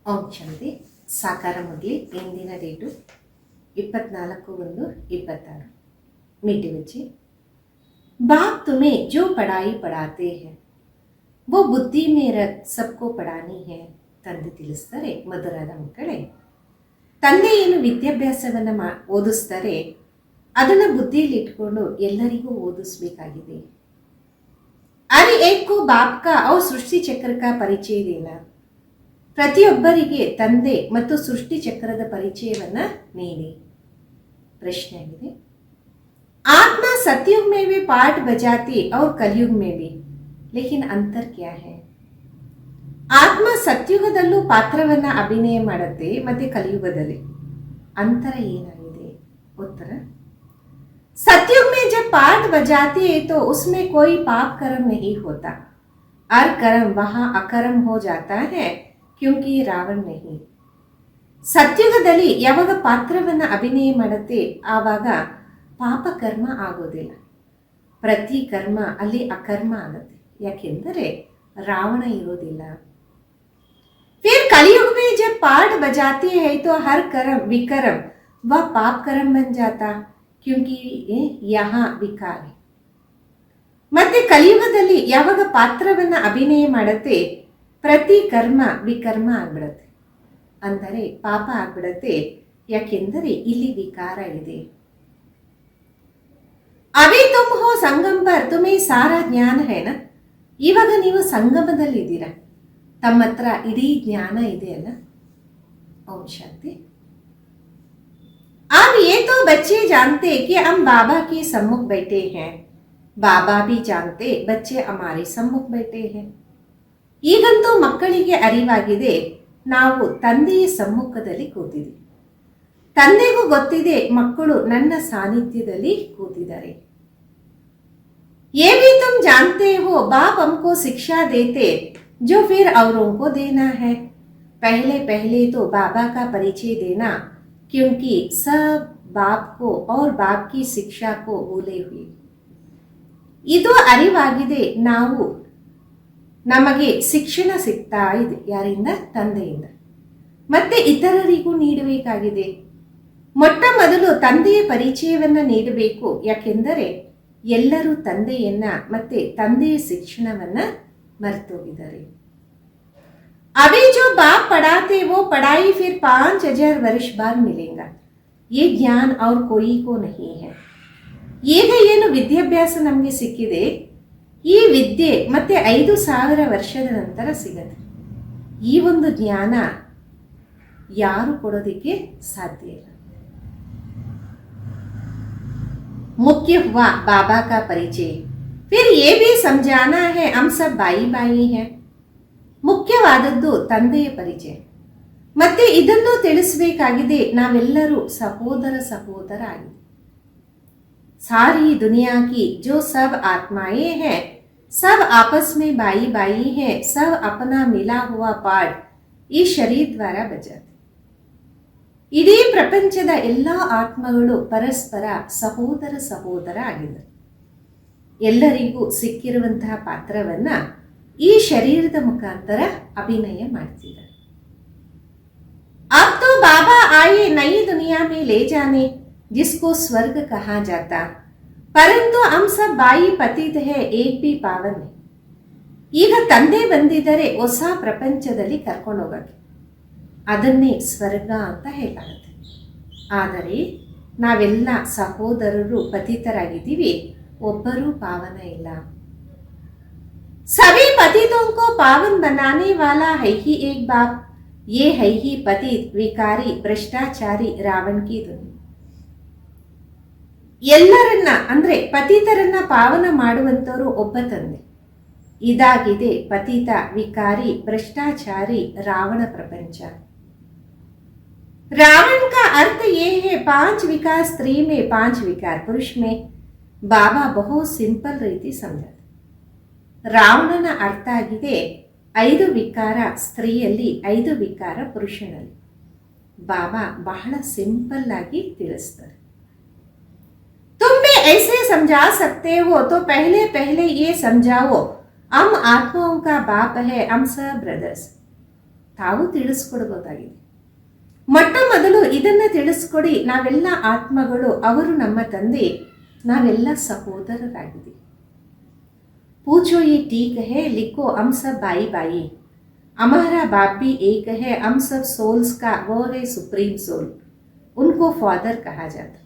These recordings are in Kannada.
ಓಂ ಶಾಂತಿ. ಸಾಕಾರ ಮುರಳಿ. ಇಂದಿನ ಡೇಟು 24/1/26. मीठे बच्चे, बाप तुम्हें जो पढ़ाई पढ़ाते हैं वो बुद्धि में रख सबको पढ़ानी है. ತಂದೆ ತಿಳಿಸ್ತಾರೆ, ಮಧುರಾದ ಮಕ್ಕಳೇ, ತಂದೆ ಏನು ವಿದ್ಯಾಭ್ಯಾಸವನ್ನು ಓದಿಸ್ತಾರೆ ಅದನ್ನು ಬುದ್ಧಿಯಲ್ಲಿ ಇಟ್ಕೊಂಡು ಎಲ್ಲರಿಗೂ ಓದಿಸ್ಬೇಕಾಗಿದೆ. ಅರೆ ಏಕೋ ಬಾಪ್ ಕಾ और ಸೃಷ್ಟಿ ಚಕ್ರ का ಪರಿಚಯ देना. ಪ್ರತಿಯೊಬ್ಬರಿಗೆ ತಂದೆ ಮತ್ತು ಸೃಷ್ಟಿ ಚಕ್ರದ ಪರಿಚಯವನ್ನ ನೀಡಿ. ಪ್ರಶ್ನೆ ಆಗಿದೆ, आत्मा सतयुग में भी पाठ बजाती और कलयुग में भी, लेकिन अंतर क्या है? ಆತ್ಮ ಸತ್ಯುಗದಲ್ಲೂ ಪಾತ್ರವನ್ನ ಅಭಿನಯ ಮಾಡುತ್ತೆ ಮತ್ತೆ ಕಲಿಯುಗದಲ್ಲಿ ಅಂತರ ಏನಾಗಿದೆ? ಉತ್ತರ, सतयुग में जब पाठ बजाती है तो उसमें कोई पाप कर्म नहीं होता. हर कर्म वहां अकर्म हो जाता है क्योंकि रावण नहीं. ಸತ್ಯುಗದಲ್ಲಿ ಯಾವಾಗ ಪಾತ್ರವನ್ನ ಅಭಿನಯ ಮಾಡುತ್ತೆ ಆವಾಗ ಪಾಪ ಕರ್ಮ ಆಗೋದಿಲ್ಲ. ಪ್ರತಿ ಕರ್ಮ ಅಲ್ಲಿ ಅಕರ್ಮ ಆಗುತ್ತೆ, ಯಾಕೆಂದರೆ ರಾವಣ ಇರೋದಿಲ್ಲ. फिर कलयुग में जब पाठ बजाती है तो हर कर्म विकर्म वह पाप कर्म बन जाता क्योंकि यहाँ विकार है. ಮತ್ತೆ ಕಲಿಯುಗದಲ್ಲಿ ಯಾವಾಗ ಪಾತ್ರವನ್ನ ಅಭಿನಯ ಮಾಡುತ್ತೆ ಪ್ರತಿ ಕರ್ಮ ವಿಕರ್ಮ ಆಗ್ಬಿಡತ್ತೆ, ಅಂದರೆ ಪಾಪ ಆಗ್ಬಿಡತ್ತೆ, ಯಾಕೆಂದರೆ ಇಲ್ಲಿ ವಿಕಾರ ಇದೆ. ಅಭಿ ತುಮ್ ಹೋ ಸಂಗಮ್ ಪರ್ ತುಮೇ ಸಾರಾ ಜ್ಞಾನ ಹೇನ. ಇವಾಗ ನೀವು ಸಂಗಮದಲ್ಲಿದ್ದೀರಾ, ತಮ್ಮ ಹತ್ರ ಇಡೀ ಜ್ಞಾನ ಇದೆ ಅಲ್ಲ. ಓಂ ಶಾಂತಿ. अब ये तो बच्चे जानते कि हम बाबा के सम्मुख बैठे हैं, बाबा भी जानते बच्चे हमारे सम्मुख बैठे हैं. ಈಗಂತೂ ಮಕ್ಕಳಿಗೆ ಅರಿವಾಗಿದೆ ನಾವು ತಂದೆಯ ಸಮ್ಮುಖದಲ್ಲಿ ಕೂತಿದ್ದೀವಿ. ತಂದೆಗೂ ಗೊತ್ತಿದೆ ಮಕ್ಕಳು ನನ್ನ ಸಾನ್ನಿಧ್ಯದಲ್ಲಿ ಕೂತಿದ್ದಾರೆ. ये भी तुम जानते हो बाप हमको शिक्षा देते जो फिर औरों को देना है. पहले पहले तो बाबा का परिचय देना क्योंकि सब बाप को और बाप की शिक्षा को भूले हुए. ಇದು ಅರಿವಾಗಿದೆ, ನಾವು ನಮಗೆ ಶಿಕ್ಷಣ ಸಿಗ್ತಾ ಇದೆ ಯಾರಿಂದ? ತಂದೆಯಿಂದ. ಮತ್ತೆ ಇತರರಿಗೂ ನೀಡಬೇಕಾಗಿದೆ. ಮೊಟ್ಟ ಮೊದಲು ತಂದೆಯ ಪರಿಚಯವನ್ನ ನೀಡಬೇಕು, ಯಾಕೆಂದರೆ ಎಲ್ಲರೂ ತಂದೆಯನ್ನ ಮತ್ತೆ ತಂದೆಯ ಶಿಕ್ಷಣವನ್ನ ಮರೆತೋಗಿದ್ದಾರೆ. अभी जो बाप पढ़ाते वो पढ़ाई फिर 5000 वर्ष बाद मिलेगा. ये ज्ञान और कोई को नहीं है. ಈಗ ಏನು ವಿದ್ಯಾಭ್ಯಾಸ ನಮಗೆ ಸಿಕ್ಕಿದೆ, ಈ ವಿದ್ಯೆ ಮತ್ತೆ 5000 ವರ್ಷದ ನಂತರ ಸಿಗತ್ತೆ. ಈ ಒಂದು ಜ್ಞಾನ ಯಾರು ಕೊಡೋದಿಕ್ಕೆ ಸಾಧ್ಯ ಇಲ್ಲ. मुख्य हुआ बाबा का परिचय. फिर ये भी समझाना है हम सब भाई भाई हैं. ಮುಖ್ಯವಾದದ್ದು ತಂದೆಯ ಪರಿಚಯ, ಮತ್ತೆ ಇದನ್ನು ತಿಳಿಸಬೇಕಾಗಿದೆ ನಾವೆಲ್ಲರೂ ಸಹೋದರ ಸಹೋದರ ಆಗಿದೆ. सारी दुनिया की जो सब आत्माएं हैं सब आपस में भाई भाई हैं, सब अपना मिला हुआ पाठ ಈ ಶರೀರ ದ್ವಾರ ಬಜಾತೆ. ಇಡೀ ಪ್ರಪಂಚದ ಎಲ್ಲ ಆತ್ಮಗಳು ಪರಸ್ಪರ ಸಹೋದರ ಸಹೋದರ ಆಗಿದ್ದಾರೆ. ಎಲ್ಲರಿಗೂ ಸಿಕ್ಕಿರುವಂತಹ ಪಾತ್ರವನ್ನ ಈ ಶರೀರದ ಮುಖಾಂತರ ಅಭಿನಯ ಮಾಡ್ತಿದ್ದಾರೆ. अब तो बाबा आए नई दुनिया में ले जाने जिसको स्वर्ग कहा जाता, परंतु हम सब बाई पतित है एक भी पावन है. ಈಗ ತಂದೆ ಬಂದಿದ್ದಾರೆ ಹೊಸ ಪ್ರಪಂಚದಲ್ಲಿ ಕರ್ಕೊಂಡು ಹೋಗಕ್ಕೆ, ಅದನ್ನೇ ಸ್ವರ್ಗ ಅಂತ ಹೇಳಲಾಗುತ್ತೆ. ಆದರೆ ನಾವೆಲ್ಲ ಸಹೋದರರು ಪತಿತರಾಗಿದ್ದೀವಿ, ಒಬ್ಬರೂ ಪಾವನ ಇಲ್ಲ. सभी पतितों को पावन बनाने वाला है ही एक बाप. ये है ही पतित विकारी भ्रष्टाचारी रावण की ಧ್ವನಿ. ಎಲ್ಲರನ್ನ ಅಂದ್ರೆ ಪತಿತರನ್ನ ಪಾವನ ಮಾಡುವಂತವರು ಒಬ್ಬ ತಂದೆ. ಇದಾಗಿದೆ ಪತಿತ ವಿಕಾರಿ ಭ್ರಷ್ಟಾಚಾರಿ ರಾವಣ ಪ್ರಪಂಚ. रावण का अर्थ ये है 5 विकार स्त्री में 5 विकार पुरुष में. बाबा बहुत सिंपल ರೀತಿ ಸಮझाते. ರಾವಣನ ಅರ್ಥ ಆಗಿದೆ 5 ವಿಕಾರ ಸ್ತ್ರೀಯಲ್ಲಿ 5 ವಿಕಾರ ಪುರುಷನಲ್ಲಿ. ಬಾಬಾ ಬಹಳ ಸಿಂಪಲ್ ಆಗಿ ತಿಳಿಸ್ತಾರೆ. तुम भी ऐसे समझा सकते हो तो पहले पहले ये समझाओ हम आत्माओं का बाप है, हम सब ब्रदर्स. ತಾವು ತಿಳಿಸ್ಕೊಡ್ಬೋದಾಗಿದೆ. ಮೊಟ್ಟ ಮೊದಲು ಇದನ್ನು ತಿಳಿಸ್ಕೊಡಿ, ನಾವೆಲ್ಲ ಆತ್ಮಗಳು, ಅವರು ನಮ್ಮ ತಂದೆ, ನಾವೆಲ್ಲ ಸಹೋದರರಾಗಿದ್ದೀವಿ. पूछो ये ठीक है, लिखो हम सब भाई भाई, हमारा बाप भी एक है, हम सब सोल्स का वो है सुप्रीम सोल, उनको फादर कहा जाता.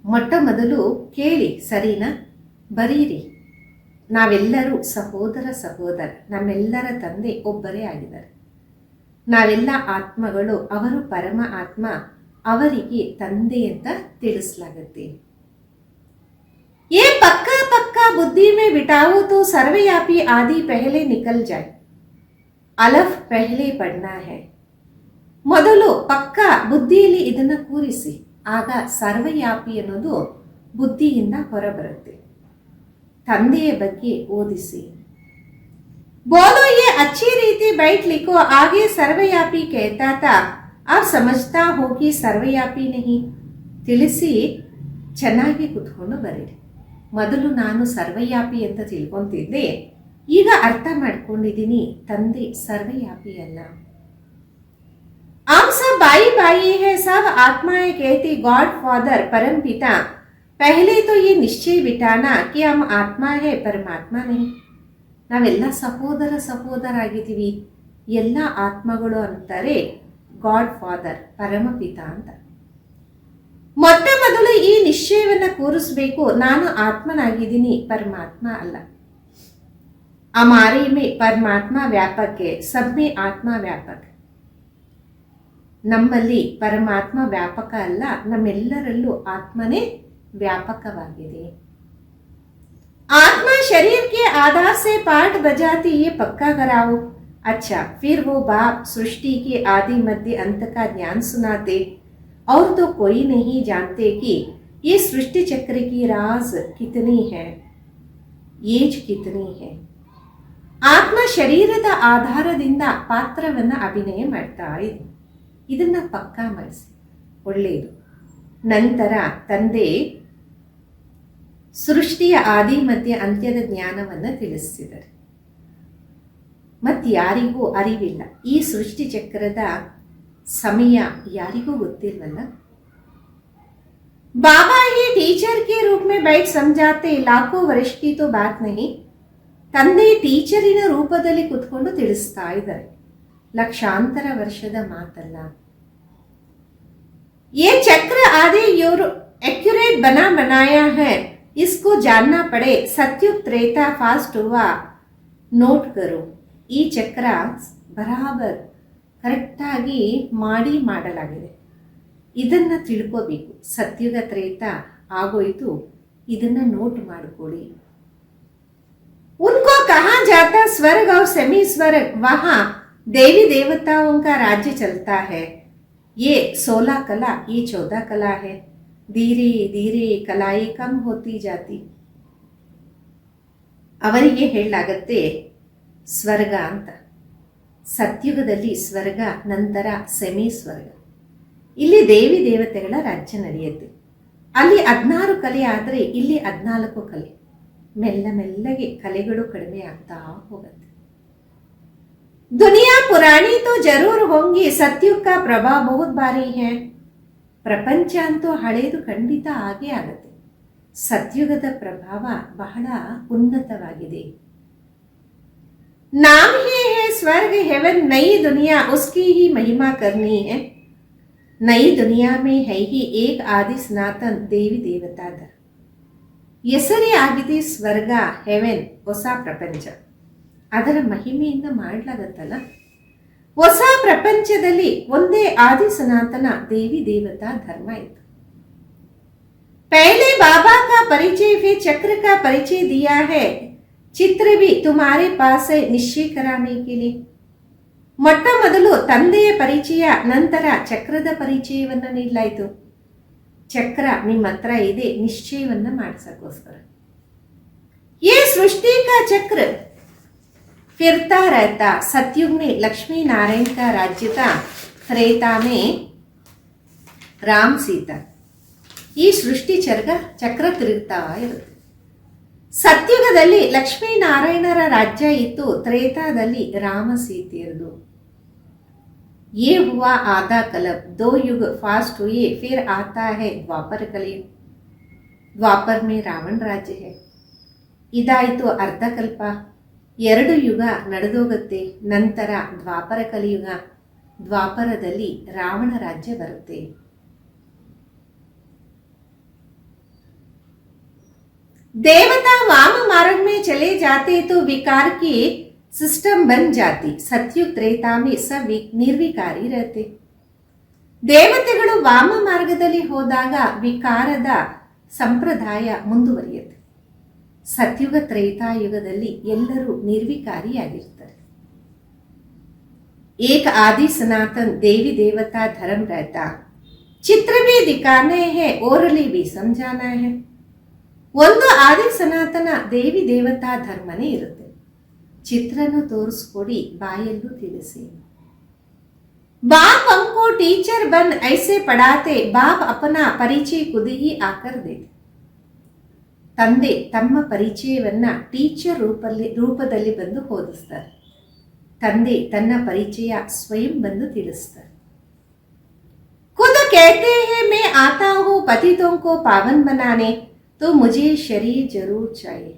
ಮೊಟ್ಟ ಮೊದಲು ಕೇಳಿ, ಸರಿನಾ, ಬರೀರಿ, ನಾವೆಲ್ಲರೂ ಸಹೋದರ, ನಮ್ಮೆಲ್ಲರ ತಂದೆ ಒಬ್ಬರೇ ಆಗಿದ್ದಾರೆ. ನಾವೆಲ್ಲ ಆತ್ಮಗಳು, ಅವರು ಪರಮ ಆತ್ಮ, ಅವರಿಗೆ ತಂದೆ ಅಂತ ತಿಳಿಸಲಾಗುತ್ತೆ. ये पक्का पक्का बुद्धि में बिठाओ तो सर्वव्यापी आदि पहले निकल जाए. ಅಲಫ್ ಪೆಹಲೆ ಪಡ್ನಾ ಹೈ. ಮೊದಲು ಪಕ್ಕಾ ಬುದ್ಧಿಯಲ್ಲಿ ಇದನ್ನು ಕೂರಿಸಿ, ಆಗ ಸರ್ವವ್ಯಾಪಿ ಅನ್ನೋದು ಬುದ್ಧಿಯಿಂದ ಹೊರಬರುತ್ತೆ. ತಂದೆಯ ಬಗ್ಗೆ ಓದಿಸಿ. बोलो ये अच्छी रीति बैठ लिखो, आगे सर्वव्यापी कहता था, अब समझता हो कि सर्वव्यापी नहीं. ತಿಳಿಸಿ ಚೆನ್ನಾಗಿ ಕುತ್ಕೊಂಡು ಬರೀರಿ. ಮೊದಲು ನಾನು ಸರ್ವವ್ಯಾಪಿ ಅಂತ ತಿಳ್ಕೊಂತಿದ್ದೆ, ಈಗ ಅರ್ಥ ಮಾಡ್ಕೊಂಡಿದ್ದೀನಿ, ತಂದೆ ಸರ್ವವ್ಯಾಪಿ ಅಲ್ಲ. हम सब भाई भाई है, सब आत्माएं कहती गॉड फादर परम पिता. पहले तो ये निश्चय बिठाना कि हम आत्मा है, परमात्मा नहीं. ನಾವೆಲ್ಲ ಸಹೋದರ ಆಗಿದ್ದೀವಿ, ಎಲ್ಲ ಆತ್ಮಗಳು ಅಂತಾರೆ ಗಾಡ್ ಫಾದರ್, ಪರಮಪಿತ ಅಂತ. ಮೊಟ್ಟ ಮೊದಲು ಈ ನಿಶ್ಚಯವನ್ನು ಕೂರಿಸಬೇಕು, ನಾನು ಆತ್ಮನಾಗಿದ್ದೀನಿ, ಪರಮಾತ್ಮ ಅಲ್ಲ. हमारे में परमात्मा व्यापक है, सब में आत्मा व्यापक. ನಮ್ಮಲ್ಲಿ ಪರಮಾತ್ಮ ವ್ಯಾಪಕ ಅಲ್ಲ, ನಮ್ಮೆಲ್ಲರಲ್ಲೂ ಆತ್ಮನೇ ವ್ಯಾಪಕವಾಗಿದೆ. आत्मा शरीर के आधार से पाठ बजाती, ये पक्का कराओ. अच्छा, फिर वो बाप सृष्टि के आदि मध्य अंत का ज्ञान सुनाते, और तो कोई नहीं जानते कि ये सृष्टि चक्र की राज कितनी है, ಏಜ್ ಕಿತನಿ है. ಆತ್ಮ ಶರೀರದ ಆಧಾರದಿಂದ ಪಾತ್ರವನ್ನು ಅಭಿನಯ ಮಾಡ್ತಾ ಇದೆ. ಇದನ್ನ ಪಕ್ಕಾ ಮಾಡಿಸಿ, ಒಳ್ಳೆಯದು. ನಂತರ ತಂದೆ ಸೃಷ್ಟಿಯ ಆದಿ ಮಧ್ಯ ಅಂತ್ಯದ ಜ್ಞಾನವನ್ನು ತಿಳಿಸಿದ್ದಾರೆ. ಯಾರಿಗೂ ಅರಿವಿಲ್ಲ, ಈ ಸೃಷ್ಟಿ ಚಕ್ರದ ಸಮಯ ಯಾರಿಗೂ ಗೊತ್ತಿಲ್ವಲ್ಲ. बाबा ही टीचर के रूप में बैठ समझाते, लाखों वर्ष की तो बात नहीं. ತಂದೆ ಟೀಚರಿನ ರೂಪದಲ್ಲಿ ಕುತ್ಕೊಂಡು ತಿಳಿಸ್ತಾ ಇದ್ದಾರೆ, ಲಕ್ಷಾಂತರ ವರ್ಷದ ಮಾತಲ್ಲ. ये चक्र आदि एक्यूरेट बनाया है, इसको जानना पड़े. सत्युग त्रेता फास्ट हुआ, ನೋಟ್ ಕರೋ. ಈ ಚಕ್ರ ಬರಾಬರ್ ಕರೆಕ್ಟಾಗಿ ಮಾಡಲಾಗಿದೆ, ಇದನ್ನು ತಿಳ್ಕೋಬೇಕು. ಸತ್ಯುಗ ತ್ರೇತ ಆಗೋಯ್ತು, ಇದನ್ನು ನೋಟ್ ಮಾಡಿಕೊಳ್ಳಿ. उनको कहा जाता स्वर्ग और सेमी स्वर्ग, वहां देवी देवताओं का राज्य चलता है. ये 16 कला, ये 14 कला है. धीरे धीरे कलाएं कम होती जाती. ಅವರಿಗೆ ಹೇಳಲಾಗತ್ತೆ ಸ್ವರ್ಗ ಅಂತ. ಸತ್ಯುಗದಲ್ಲಿ ಸ್ವರ್ಗ, ನಂತರ ಸೆಮಿ ಸ್ವರ್ಗ. ಇಲ್ಲಿ ದೇವಿ ದೇವತೆಗಳ ರಾಜ್ಯ ನಡೆಯುತ್ತೆ. ಅಲ್ಲಿ 16 ಕಲೆ ಆದರೆ ಇಲ್ಲಿ 14 ಕಲೆ. ಮೆಲ್ಲಗೆ ಕಲೆಗಳು ಕಡಿಮೆ ಆಗ್ತಾ ಹೋಗುತ್ತೆ. दुनिया पुरानी तो जरूर होंगी, सत्युग का प्रभाव बहुत भारी है. ಪ್ರಪಂಚ ಅಂತೂ ಹಳೆಯದು ಖಂಡಿತ ಆಗೇ ಆಗುತ್ತೆ. ಸತ್ಯುಗದ ಪ್ರಭಾವ ಬಹಳ ಉನ್ನತವಾಗಿದೆ. नाम ही है स्वर्ग हेवन, नई दुनिया उसकी ही महिमा करनी है. नई दुनिया में है ही एक आदि सनातन देवी देवता धर्म. ಹೆಸರೇ ಆಗಿದೆ ಸ್ವರ್ಗ, ಹೆವೆನ್, ಹೊಸ ಪ್ರಪಂಚ. ಅದರ ಮಹಿಮೆಯಿಂದ ಮಾಡಲಾಗತ್ತಲ್ಲ. ಹೊಸ ಪ್ರಪಂಚದಲ್ಲಿ ಒಂದೇ ಆದಿ ಸನಾತನ ದೇವಿ ದೇವತಾ ಧರ್ಮ ಇತ್ತು. पहले बाबा का परिचय फिर चक्र का परिचय दिया है. चित्र भी तुम्हारे पास है निश्चय कराने के लिए. ಮೊಟ್ಟ ಮೊದಲು ತಂದೆಯ ಪರಿಚಯ, ನಂತರ ಚಕ್ರದ ಪರಿಚಯವನ್ನು ನೀಡಲಾಯಿತು. ಚಕ್ರ ನಿಮ್ಮ ಹತ್ರ ಇದೆ, ನಿಶ್ಚಯವನ್ನ ಮಾಡಿಸೋಕ್ಕೋಸ್ಕರ. ये सृष्टि का चक्र फिरता रहता. सतयुग में लक्ष्मी नारायण का राज्य था, त्रेता में ರಾಮ್ ಸೀತಾ. ಈ ಸೃಷ್ಟಿ ಚಕ್ರ ತಿರುಗ್ತಾ ಇರುತ್ತೆ. ಸತ್ಯುಗದಲ್ಲಿ ಲಕ್ಷ್ಮೀನಾರಾಯಣರ ರಾಜ್ಯ ಇತ್ತು, ತ್ರೇತಾದಲ್ಲಿ ರಾಮ ಸೀತೆಯರದು. ये हुआ आधा कलप, दो युग फास्ट हुए, फिर आता है द्वापर कलयुग. ದ್ವಾಪರ್ ಮೇ ರಾವಣ ರಾಜ್ಯ ಹೇ. ಇದಾಯಿತು ಅರ್ಧಕಲ್ಪ, 2 ಯುಗ ನಡೆದೋಗುತ್ತೆ, ನಂತರ ದ್ವಾಪರ ಕಲಿಯುಗ, ದ್ವಾಪರದಲ್ಲಿ ರಾವಣ ರಾಜ್ಯ ಬರುತ್ತೆ. देवता वाम मार्ग में चले जाते तो विकार की सिस्टम बन जाती, सत्युग त्रेता में सब ನಿರ್ವಿಕಾರಿ रहते. ದೇವತೆಗಳು ವಾಮ ಮಾರ್ಗದಲ್ಲಿ ಹೋದಾಗ ವಿಕಾರದ ಸಂಪ್ರದಾಯ ಮುಂದುವರಿಯುತ್ತೆ. ಸತ್ಯುಗ ತ್ರೇತಾಯುಗದಲ್ಲಿ ಎಲ್ಲರೂ ನಿರ್ವಿಕಾರಿಯಾಗಿರ್ತಾರೆ. एक आदि सनातन देवी देवता धर्म रहता, चित्र भी दिखाने हैं ओरली भी समझाना है. ಒಂದು ಆದಿ ಸನಾತನ ದೇವಿ ದೇವತಾ ಧರ್ಮನೇ ಇರುತ್ತೆ. ಚಿತ್ರನು ತೋರಿಸ್ಕೊಡಿ, ಬಾಯಲ್ಲೂ ತಿಳಿಸಿ. बाप हमको टीचर बन ऐसे पढ़ाते, बाप अपना परिचय खुद ही आकर देते. ತಂದೆ ತಮ್ಮ ಪರಿಚಯವನ್ನ ಟೀಚರ್ ರೂಪದಲ್ಲಿ ಬಂದು ಓದಿಸ್ತಾರೆ. ತಂದೆ ತನ್ನ ಪರಿಚಯ ಸ್ವಯಂ ಬಂದು ತಿಳಿಸ್ತಾರೆ. खुद कहते हैं मैं आता हूँ पतितों को पावन बनाने, तो मुझे शरीर जरूर चाहिए.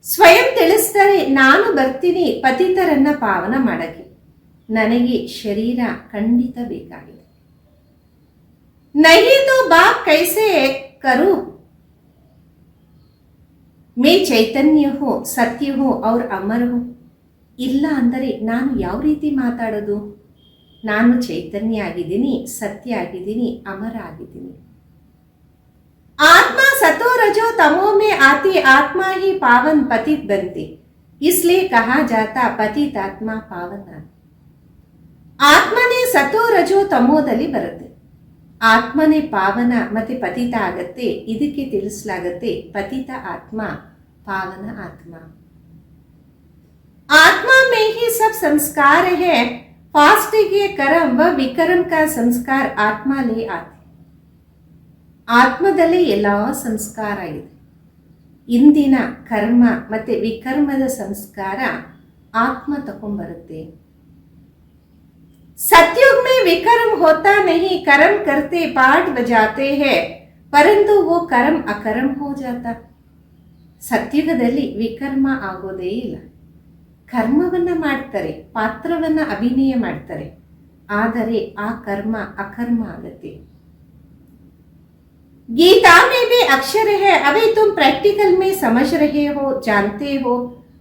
ಸ್ವಯಂ ತಿಳಿಸ್ತಾರೆ, ನಾನು ಬರ್ತೀನಿ ಪತಿತರನ್ನ ಪಾವನ ಮಾಡಕ್ಕೆ, ನನಗೆ ಶರೀರ ಖಂಡಿತ ಬೇಕಾಗಿದೆ. नहीं तो बाप कैसे करूं, मैं चैतन्य हूं, सत्य हूं और अमर हूं. ಇಲ್ಲ ಅಂದರೆ ನಾನು ಯಾವ ರೀತಿ ಮಾತಾಡೋದು? ನಾನು ಚೈತನ್ಯ ಆಗಿದ್ದೀನಿ, ಸತ್ಯ ಆಗಿದ್ದೀನಿ, ಅಮರ ಆಗಿದ್ದೀನಿ. आत्मा सतो रजो तमो में आती, आत्मा ही पावन पतित बनती, इसलिए कहा जाता पतित आत्मा पावन. ಆತ್ಮನೇ ಸತೋ ರಜೋ ತಮೋದಲ್ಲಿ ಬರುತ್ತೆ. ಆತ್ಮನೇ ಪಾವನ ಮತ್ತೆ ಪತಿತ ಆಗತ್ತೆ. ಇದಕ್ಕೆ ತಿಳಿಸಲಾಗತ್ತೆ ಪತಿತ ಆತ್ಮ, ಪಾವನ ಆತ್ಮ. आत्मा में ही सब संस्कार है, फास्ट के कर्म व विकर्म का संस्कार आत्मा ले आते. ಆತ್ಮದಲ್ಲೇ ಎಲ್ಲ ಸಂಸ್ಕಾರ ಇದೆ. ಇಂದಿನ ಕರ್ಮ ಮತ್ತೆ ವಿಕರ್ಮದ ಸಂಸ್ಕಾರ ಆತ್ಮ ತಗೊಂಡ್ಬರುತ್ತೆ. सतयुग में विकर्म होता नहीं, कर्म करते पाठ बजाते हैं, परंतु वो कर्म अकर्म हो जाता. ಸತ್ಯುಗದಲ್ಲಿ ವಿಕರ್ಮ ಆಗೋದೇ ಇಲ್ಲ. ಕರ್ಮವನ್ನ ಮಾಡ್ತಾರೆ, ಪಾತ್ರವನ್ನ ಅಭಿನಯ ಮಾಡ್ತಾರೆ, ಆದರೆ ಆ ಕರ್ಮ ಅಕರ್ಮ ಆಗತ್ತೆ. गीता में भी अक्षर है, अभी तुम प्रैक्टिकल में समझ रहे हो, जानते हो.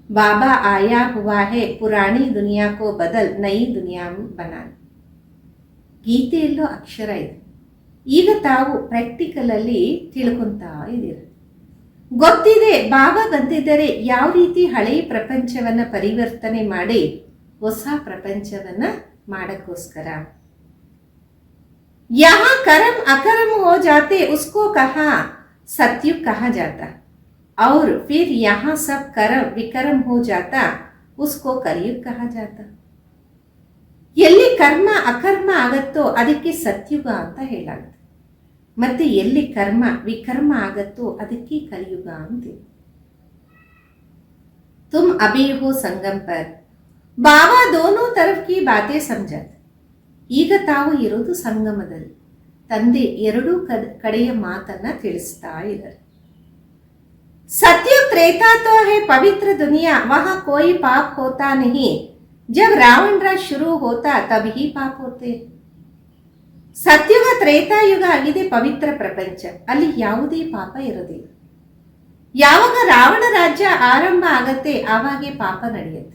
बाबा आया हुआ है पुरानी दुनिया को बदल नई दुनिया बना. ಗೀತೆಯಲ್ಲೂ ಅಕ್ಷರ ಇದೆ. ಈಗ ತಾವು ಪ್ರಾಕ್ಟಿಕಲ್ ಅಲ್ಲಿ ತಿಳ್ಕೊಂತಾ ಇದ್ದೀರ. ಗೊತ್ತಿದೆ ಬಾಬಾ ಬಂದಿದ್ದರೆ ಯಾವ ರೀತಿ ಹಳೆಯ ಪ್ರಪಂಚವನ್ನ ಪರಿವರ್ತನೆ ಮಾಡಿ ಹೊಸ ಪ್ರಪಂಚವನ್ನ ಮಾಡಕ್ಕೋಸ್ಕರ. यहाँ कर्म अकर्म हो जाते, उसको कहा सतयुग कहा जाता, और फिर यहाँ सब कर्म विकर्म हो जाता, उसको कलयुग कहा जाता. ಎಲ್ಲಿ ಕರ್ಮ ಅಕರ್ಮ ಆಗತ್ತೋ ಅದಕ್ಕೆ ಸತ್ಯುಗ ಅಂತ ಹೇಳಾಗುತ್ತೆ. ಮತ್ತೆ ಎಲ್ಲಿ ಕರ್ಮ ವಿಕರ್ಮ ಆಗತ್ತೋ ಅದಕ್ಕೆ ಕಲಿಯುಗ ಅಂತೀವಿ. तुम अभी हो संगम पर, बाबा दोनों तरफ की बातें समझाते. ಈಗ ತಾವು ಇರೋದು ಸಂಗಮದಲ್ಲಿ, ತಂದೆ ಎರಡೂ ಕಡೆಯ ಮಾತನ್ನ ತಿಳಿಸ್ತಾ ಇದ್ದಾರೆ. सत्युग त्रेता तो है पवित्र दुनिया, वहां कोई पाप होता नहीं. जब रावण राज शुरू होता तब ही पाप होते. ಸತ್ಯುಗ ತ್ರೇತಾಯುಗ ಆಗಿದೆ ಪವಿತ್ರ ಪ್ರಪಂಚ, ಅಲ್ಲಿ ಯಾವುದೇ ಪಾಪ ಇರೋದಿಲ್ಲ. ಯಾವಾಗ ರಾವಣ ರಾಜ್ಯ ಆರಂಭ ಆಗತ್ತೆ ಆವಾಗೆ ಪಾಪ ನಡೆಯುತ್ತೆ.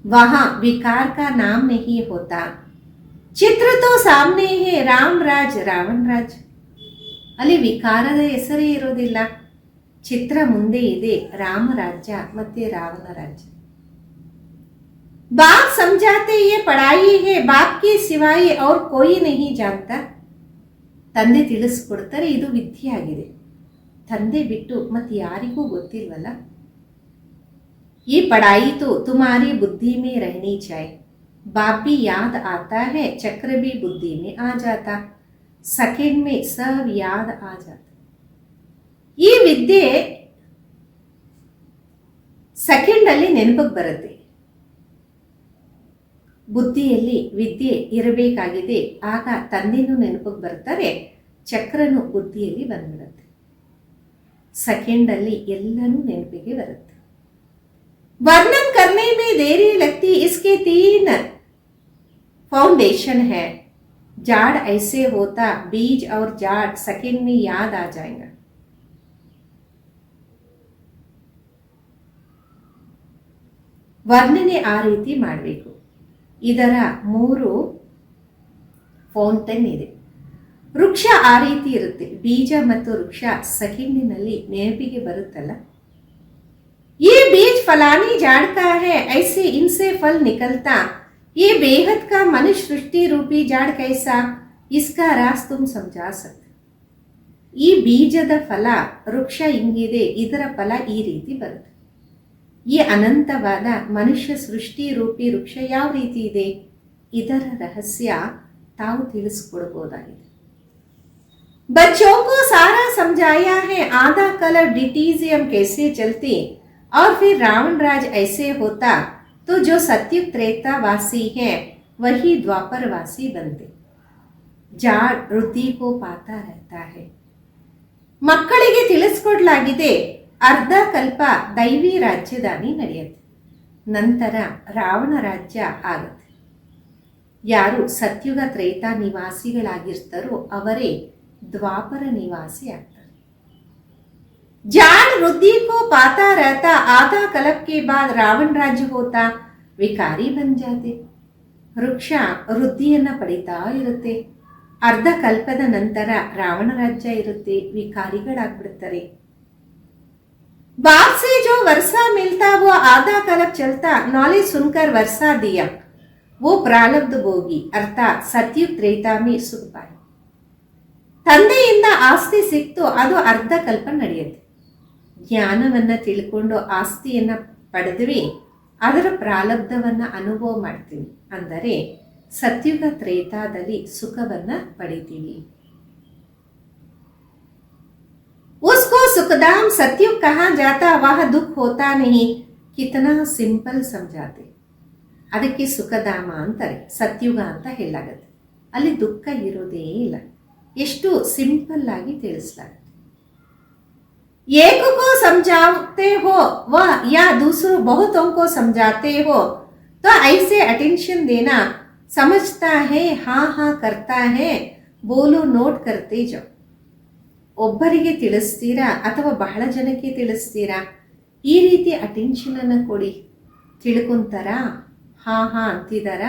वहां विकार का नाम नहीं होता, चित्र तो सामने है, राम राज रावण राज. ಅಲ್ಲಿ ವಿಕಾರದ ಹೆಸರೇ ಇರೋದಿಲ್ಲ, ಚಿತ್ರ ಮುಂದೆ ಇದೆ, ರಾಮ ರಾಜ್ಯ ಮತ್ತೆ ರಾವಣ ರಾಜ್ಯ. बाप समझाते ये पढ़ाई है, बाप के सिवाय और कोई नहीं जानता. ತಂದೆ ತಿಳಿಸ್ಕೊಡ್ತಾರೆ ಇದು ವಿದ್ಯೆ ಆಗಿದೆ, ತಂದೆ ಬಿಟ್ಟು ಮತ್ತೆ ಯಾರಿಗೂ ಗೊತ್ತಿಲ್ವಲ್ಲ. ये पढ़ाई तो तुम्हारी बुद्धि में रहनी चाहिए, बाप भी याद आता है, चक्र भी बुद्धि में आ जाता, सेकंड में सब याद आ जाता. ಈ ವಿದ್ಯೆ ಸೆಕೆಂಡಲ್ಲಿ ನೆನಪಿಗೆ ಬರುತ್ತೆ. ಬುದ್ಧಿಯಲ್ಲಿ ವಿದ್ಯೆ ಇರಬೇಕಾಗಿದೆ, ಆಗ ತಂದೆನೂ ನೆನಪಿಗೆ ಬರ್ತಾರೆ, ಚಕ್ರನು ಬುದ್ಧಿಯಲ್ಲಿ ಬಂದ್ಬಿಡುತ್ತೆ. ಸೆಕೆಂಡಲ್ಲಿ ಎಲ್ಲನೂ ನೆನಪಿಗೆ ಬರುತ್ತೆ. वर्णन करने में देरी लगती, इसके 3 फाउंडेशन है. जाड़ ऐसे होता, बीज और जाड़ सेकेंड में याद आ जाएगा. ವರ್ಣನೆ ಆ ರೀತಿ ಮಾಡಬೇಕು. ಇದರ 3 ಫೌಂಟೇನ್ ಇದೆ. ವೃಕ್ಷ ಆ ರೀತಿ ಇರುತ್ತೆ. ಬೀಜ ಮತ್ತು ವೃಕ್ಷ ಸೆಕೆಂಡಿನಲ್ಲಿ ನೆನಪಿಗೆ ಬರುತ್ತಲ್ಲ. ये बीज फलानी झाड़ का है, ऐसे इनसे फल निकलता. ये बेहद का मनुष्य सृष्टि रूपी झाड़ कैसा, इसका राज तुम समझा सकते. ಈ ಬೀಜದ ಫಲ ವೃಕ್ಷ ಹಿಂಗಿದೆ, ಇದರ ಫಲ ಈ ರೀತಿ ಬರುತ್ತೆ. ಈ ಅನಂತವಾದ ಮನುಷ್ಯ ಸೃಷ್ಟಿ ರೂಪಿ ವೃಕ್ಷ ಯಾವ ರೀತಿ ಇದೆ, ಇದರ ರಹಸ್ಯ ತಾವು ತಿಳಿಸ್ಕೊಡ್ಬೋದಾಗಿದೆ. बच्चों को सारा समझाया है, आधा कलर डिटीजियम कैसे चलती और फिर रावण राज ऐसे होता, तो जो सत्युग त्रेता वासी है वही द्वापर वासी बनते. जाड़ वृद्धि को पाता रहता है. ಮಕ್ಕಳಿಗೆ ತಿಳಿಸ್ಕೊಡ್ಲಾಗಿದೆ, ಅರ್ಧ ಕಲ್ಪ ದೈವಿ ರಾಜ್ಯದಾನಿ ನಡೆಯುತ್ತೆ, ನಂತರ ರಾವಣ ರಾಜ್ಯ ಆಗುತ್ತೆ. ಯಾರು ಸತ್ಯುಗ ತ್ರೇತಾ ನಿವಾಸಿಗಳಾಗಿರ್ತಾರೋ ಅವರೇ ದ್ವಾಪರ ನಿವಾಸಿ ಆಗ್ತಾರೆ. जाड़ वृद्धि को पाता रहता, आधा कल्प के बाद रावण राज्य होता, विकारी बन जाते. ವೃಕ್ಷ ವೃದ್ಧಿಯನ್ನ ಪಡಿತಾ ಇರುತ್ತೆ, ಅರ್ಧ ಕಲ್ಪದ ನಂತರ ರಾವಣ ರಾಜ್ಯ ಇರುತ್ತೆ, ವಿಕಾರಿಗಳಾಗ್ಬಿಡ್ತಾರೆ. बाप से जो वर्षा मिलता वो आधा कल्प चलता, नॉलेज सुनकर वर्षा दिया वो प्रारब्ध भोगी, अर्थात सत्युग त्रेता में सुख पाए. ತಂದೆಯಿಂದ ಆಸ್ತಿ ಸಿಕ್ತು, ಅದು ಅರ್ಧ ಕಲ್ಪ ನಡೆಯುತ್ತೆ. ಜ್ಞಾನವನ್ನ ತಿಳ್ಕೊಂಡು ಆಸ್ತಿಯನ್ನ ಪಡೆದ್ವಿ, ಅದರ ಪ್ರಾರಬ್ಧವನ್ನ ಅನುಭವ ಮಾಡ್ತೀವಿ, ಅಂದರೆ ಸತ್ಯುಗ ತ್ರೇತಾದಲ್ಲಿ ಸುಖವನ್ನ ಪಡಿತೀವಿ. उसको सुखदाम सत्युग कहा जाता, वह दुख होता नहीं. कितना सिंपल समझाते. ಅದಕ್ಕೆ ಸುಖಧಾಮ ಅಂತಾರೆ, ಸತ್ಯುಗ ಅಂತ ಹೇಳಲಾಗತ್ತೆ. ಅಲ್ಲಿ ದುಃಖ ಇರೋದೇ ಇಲ್ಲ, ಎಷ್ಟು ಸಿಂಪಲ್ ಆಗಿ ತಿಳಿಸಲಾಗುತ್ತೆ. एक को समझाते हो वह या दूसरों बहुतों को समझाते हो तो ऐसे अटेंशन देना, समझता है हाँ हाँ करता है बोलो ನೋಟ್ करते जाओ. ಒಬ್ಬರಿಗೆ ತಿಳಿಸ್ತೀರಾ ಅಥವಾ ಬಹಳ ಜನಕ್ಕೆ ತಿಳಿಸ್ತೀರಾ, ಈ ರೀತಿ ಅಟೆನ್ಷನ್ ಅನ್ನು ಕೊಡಿ. ತಿಳ್ಕೊಂತಾರ, ಹಾ ಹಾ ಅಂತಿದಾರ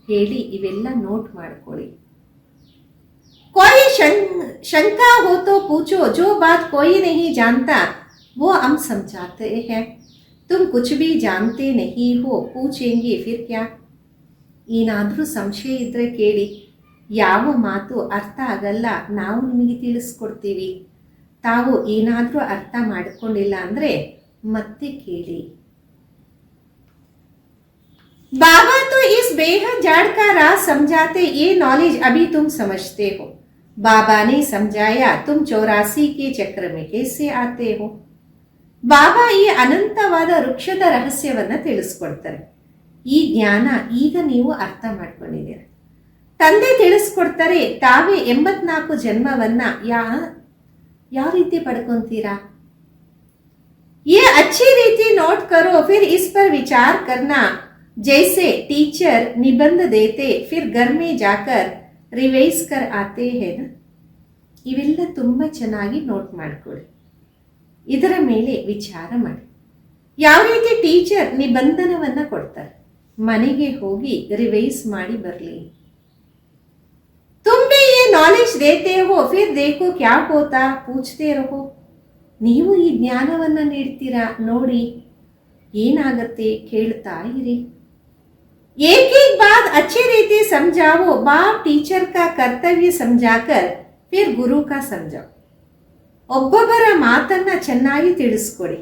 ಹೇಳಿ, ಇವೆಲ್ಲ ನೋಟ್ ಮಾಡ್ಕೊಳ್ಳಿ. कोई शंका हो तो पूछो, जो बात कोई नहीं जानता वो हम समझाते हैं. तुम कुछ भी जानते नहीं हो, पूछेंगे फिर क्या. ಏನಾದರೂ ಸಂಶಯ ಇದ್ರೆ ಕೇಳಿ, ಯಾವ ಮಾತು ಅರ್ಥ ಆಗಲ್ಲ ನಾವು ನಿಮಗೆ ತಿಳಿಸ್ಕೊಡ್ತೀವಿ. ತಾವು ಏನಾದರೂ ಅರ್ಥ ಮಾಡಿಕೊಂಡಿಲ್ಲ ಅಂದರೆ ಮತ್ತೆ ಕೇಳಿ. बाबा तो इस बेहद झाड़ का राज समझाते, ये नॉलेज अभी तुम समझते हो. बाबा ने समझाया, तुम 84 के चक्र में कैसे आते हो. ಬಾಬಾ ಈ ಅನಂತವಾದ ವೃಕ್ಷದ ರಹಸ್ಯವನ್ನ ತಿಳಿಸ್ಕೊಡ್ತಾರೆ. ಈ ಜ್ಞಾನ ಈಗ ನೀವು ಅರ್ಥ ಮಾಡ್ಕೊಂಡಿದ್ದೀರ. ತಂದೆ ತಿಳಿಸ್ಕೊಡ್ತಾರೆ, ತಾವೇ 84 ಜನ್ಮವನ್ನ ಯಾವ ರೀತಿ ಪಡ್ಕೊಂತೀರಾ. ये अच्छी रीति नोट करो, फिर इस पर विचार करना. जैसे टीचर निबंध देते फिर घर में जाकर रिवाइज कर आते हैं ना. ಇವೆಲ್ಲ ತುಂಬ ಚೆನ್ನಾಗಿ ನೋಟ್ ಮಾಡ್ಕೊಳ್ಳಿ, ಇದರ ಮೇಲೆ ವಿಚಾರ ಮಾಡಿ. ಯಾವ ರೀತಿ ಟೀಚರ್ ನಿಬಂಧನವನ್ನ ಕೊಡ್ತಾರೆ, ಮನೆಗೆ ಹೋಗಿ ರಿವೈಸ್ ಮಾಡಿ ಬರಲಿ. तुम भी ये नॉलेज देते हो, फिर देखो क्या होता, पूछते रहो. ನೀವು ಈ ಜ್ಞಾನವನ್ನ ನೀಡ್ತೀರಾ, ನೋಡಿ ಏನಾಗತ್ತೆ, ಕೇಳ್ತಾ ಇರಿ. एक एक बात अच्छी रीति समझाओ. बाप टीचर का कर्तव्य समझाकर फिर गुरु का समझाओ. ಒಬ್ಬೊಬ್ಬರ ಮಾತನ್ನ ಚೆನ್ನಾಗಿ ತಿಳಿಸ್ಕೊಡಿ.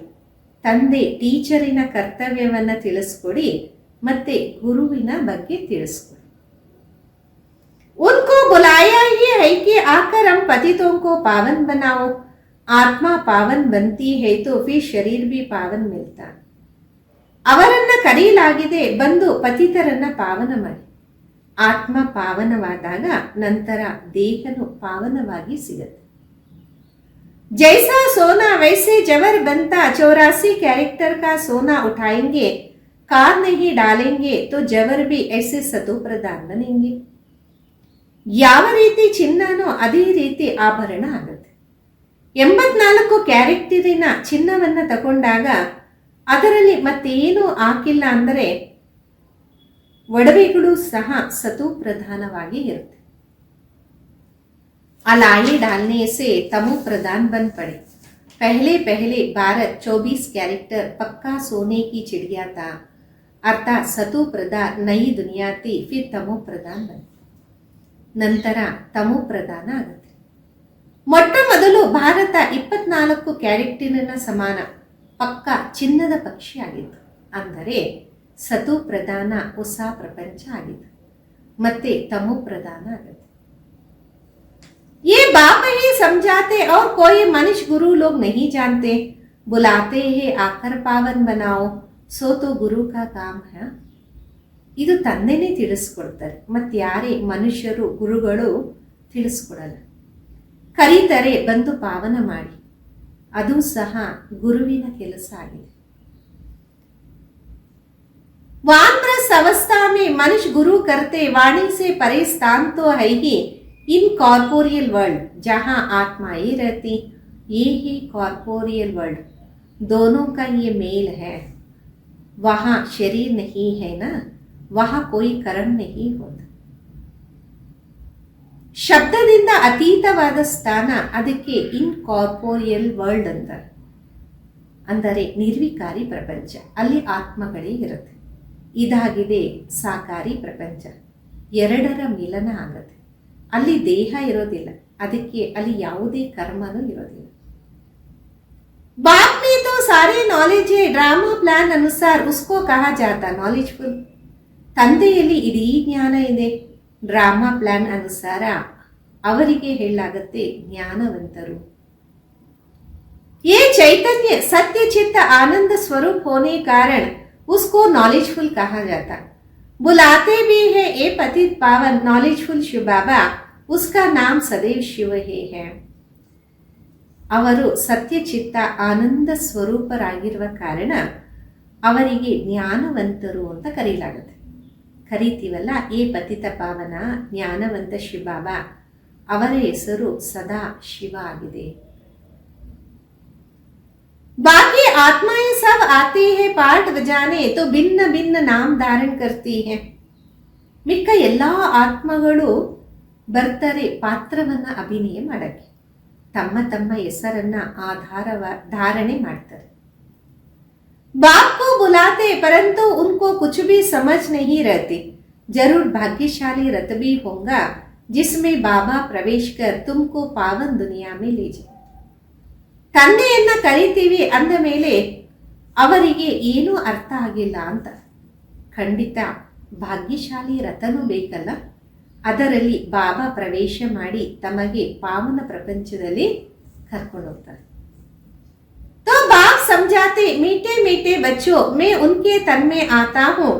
ತಂದೆ ಟೀಚರಿನ ಕರ್ತವ್ಯವನ್ನ ತಿಳಿಸ್ಕೊಡಿ, ಮತ್ತೆ ಗುರುವಿನ ಬಗ್ಗೆ ತಿಳಿಸ್ಕೊಡಿ. उनको बुलाया ही है कि आकर हम पतितों को पावन बनाओ. ಆತ್ಮ ಪಾವನ್ ಬಂತಿ ಹೈ ತೋ ಫಿರ್ ಶರೀರ್ ಬಿ ಪಾವನ್ ಮಿಲ್ತಾ. ಅವರನ್ನ ಕರೆಯಲಾಗಿದೆ, ಬಂದು ಪತಿತರನ್ನ ಪಾವನ ಮಾಡಿ. ಆತ್ಮ ಪಾವನವಾದಾಗ ನಂತರ ದೇಹನು ಪಾವನವಾಗಿ ಸಿಗತ್ತೆ. जैसा सोना वैसे जवर बनता, 84 कैरेक्टर का सोना उठाएंगे, कार नहीं डालेंगे तो जवर भी ऐसे सतो प्रदान बनेंगे. ಯಾವ ರೀತಿ ಚಿನ್ನನೋ ಅದೇ ರೀತಿ ಆಭರಣ ಆಗುತ್ತೆ. 84 ಕ್ಯಾರೆಕ್ಟರಿನ ಚಿನ್ನವನ್ನ ತಗೊಂಡಾಗ ಅದರಲ್ಲಿ ಮತ್ತೇನು ಹಾಕಿಲ್ಲ ಅಂದರೆ ಒಡವೆಗಳು ಸಹ ಸತು ಪ್ರಧಾನವಾಗಿ ಇರುತ್ತೆ. अलाई डालने से तमो प्रदान बन पड़े. पहले पहले भारत 24 कैरेक्टर पक्का सोने की चिड़िया था, अर्थात सतो प्रधान नई दुनिया थी. फिर तमो प्रधान बन, ನಂತರ ತಮೋ ಪ್ರಧಾನ ಆಗುತ್ತೆ. ಮೊಟ್ಟ ಮೊದಲು ಭಾರತ 24 ಕ್ಯಾರೆಕ್ಟರಿನ ಸಮಾನ ಪಕ್ಕ ಚಿನ್ನದ ಪಕ್ಷಿ ಆಗಿತ್ತು. ಅಂದರೆ ಸತು ಪ್ರಧಾನ ಹೊಸ ಪ್ರಪಂಚ ಆಗಿತ್ತು. ಮತ್ತೆ ತಮೋ ಪ್ರಧಾನ ಆಗುತ್ತೆ. ये बाप ही समझाते और कोई मनुष्य गुरु लोग नहीं जानते. बुलाते हैं आकर पावन बनाओ, सो तो गुरु का काम है. ಇದು ತಂದೆನೇ ತಿಳಿಸ್ಕೊಡ್ತಾರೆ, ಮತ್ತಾರೇ ಮನುಷ್ಯರು ಗುರುಗಳು ತಿಳಿಸ್ಕೊಡಲ್ಲ. ಕರೀತಾರೆ, ಬಂದು ಪಾವನ ಮಾಡಿ, ಅದು ಸಹ ಗುರುವಿನ ಕೆಲಸ ಆಗಿದೆ. वानप्रस्थ अवस्था में मनुष्य गुरु करते, वाणी से परे स्थान तो है ही इन कॉर्पोरियल वर्ल्ड, जहां आत्माएं रहती, ये ही कॉर्पोरियल वर्ल्ड, दोनों का ये मेल है. वहां शरीर नहीं है ना, वहां कोई कर्म नहीं होता. ಶಬ್ದದಿಂದ ಅತೀತವಾದ ಸ್ಥಾನ, ಅದಕ್ಕೆ ಇನ್ ಕಾರ್ಪೋರಿಯಲ್ ವರ್ಲ್ಡ್ ಅಂತಾರೆ. ಅಂದರೆ ನಿರ್ವಿಕಾರಿ ಪ್ರಪಂಚ, ಅಲ್ಲಿ ಆತ್ಮಗಳೇ ಇರುತ್ತೆ. ಇದಾಗಿದೆ ಸಾಕಾರಿ ಪ್ರಪಂಚ, ಎರಡರ ಮಿಲನ ಆಗತ್ತೆ. ಅಲ್ಲಿ ದೇಹ ಇರೋದಿಲ್ಲ, ಅದಕ್ಕೆ ಅಲ್ಲಿ ಯಾವುದೇ ಕರ್ಮನೂ ಇರೋದಿಲ್ಲ. बाप में तो सारे नॉलेज है, ड्रामा प्लान अनुसार उसको कहा जाता नॉलेजफुल. ತಂದೆಯಲ್ಲಿ ಇಡೀ ಜ್ಞಾನ ಇದೆ, ಡ್ರಾಮಾ ಪ್ಲಾನ್ ಅನುಸಾರ ಅವರಿಗೆ ಹೇಳಲಾಗತ್ತೆ ಜ್ಞಾನವಂತರು. ये चैतन्य सत्य चित्त आनंद स्वरूप होने कारण उसको नॉलेजफुल कहा जाता. बुलाते भी है ए पतित पावन नॉलेजफुल शिव बाबा, उसका नाम सदैव शिव ही है. ಅವರು ಸತ್ಯಚಿತ್ತ ಆನಂದ ಸ್ವರೂಪರಾಗಿರುವ ಕಾರಣ ಅವರಿಗೆ ಜ್ಞಾನವಂತರು ಅಂತ ಕರೆಯಲಾಗುತ್ತೆ. ಕರೀತೀವಲ್ಲ, ಏ ಪತಿತ ಪಾವನ ಜ್ಞಾನವಂತ ಶಿವಬಾಬಾ, ಅವರ ಹೆಸರು ಸದಾ ಶಿವ ಆಗಿದೆ. बाकी आत्माएं सब आती है पाठ बजाने, तो भिन्न भिन्न नाम धारण करती है. ಮಿಕ್ಕ ಎಲ್ಲಾ ಆತ್ಮಗಳು ಬರ್ತಾರೆ ಪಾತ್ರವನ್ನ ಅಭಿನಯ ಮಾಡಕ್ಕೆ, ತಮ್ಮ ತಮ್ಮ ಹೆಸರನ್ನ ಧಾರಣೆ ಮಾಡ್ತಾರೆ. बाप को बुलाते परंतु उनको कुछ भी समझ नहीं रहती. जरूर भाग्यशाली रथ भी होगा जिसमें बाबा प्रवेश कर तुमको पावन दुनिया में ले जाए. ತಂದೆಯನ್ನ ಕರಿತೀವಿ ಅಂದ ಮೇಲೆ ಅವರಿಗೆ ಏನೂ ಅರ್ಥ ಆಗಿಲ್ಲ ಅಂತ. ಖಂಡಿತ ಭಾಗ್ಯಶಾಲಿ ರಥನೂ ಬೇಕಲ್ಲ, ಅದರಲ್ಲಿ ಬಾಬಾ ಪ್ರವೇಶ ಮಾಡಿ ತಮಗೆ ಪಾವನ ಪ್ರಪಂಚದಲ್ಲಿ ಕರ್ಕೊಂಡು ಹೋಗ್ತಾರೆ. तो बाप समझाते, मीठे मीठे बच्चों, मैं उनके तन में आता हूँ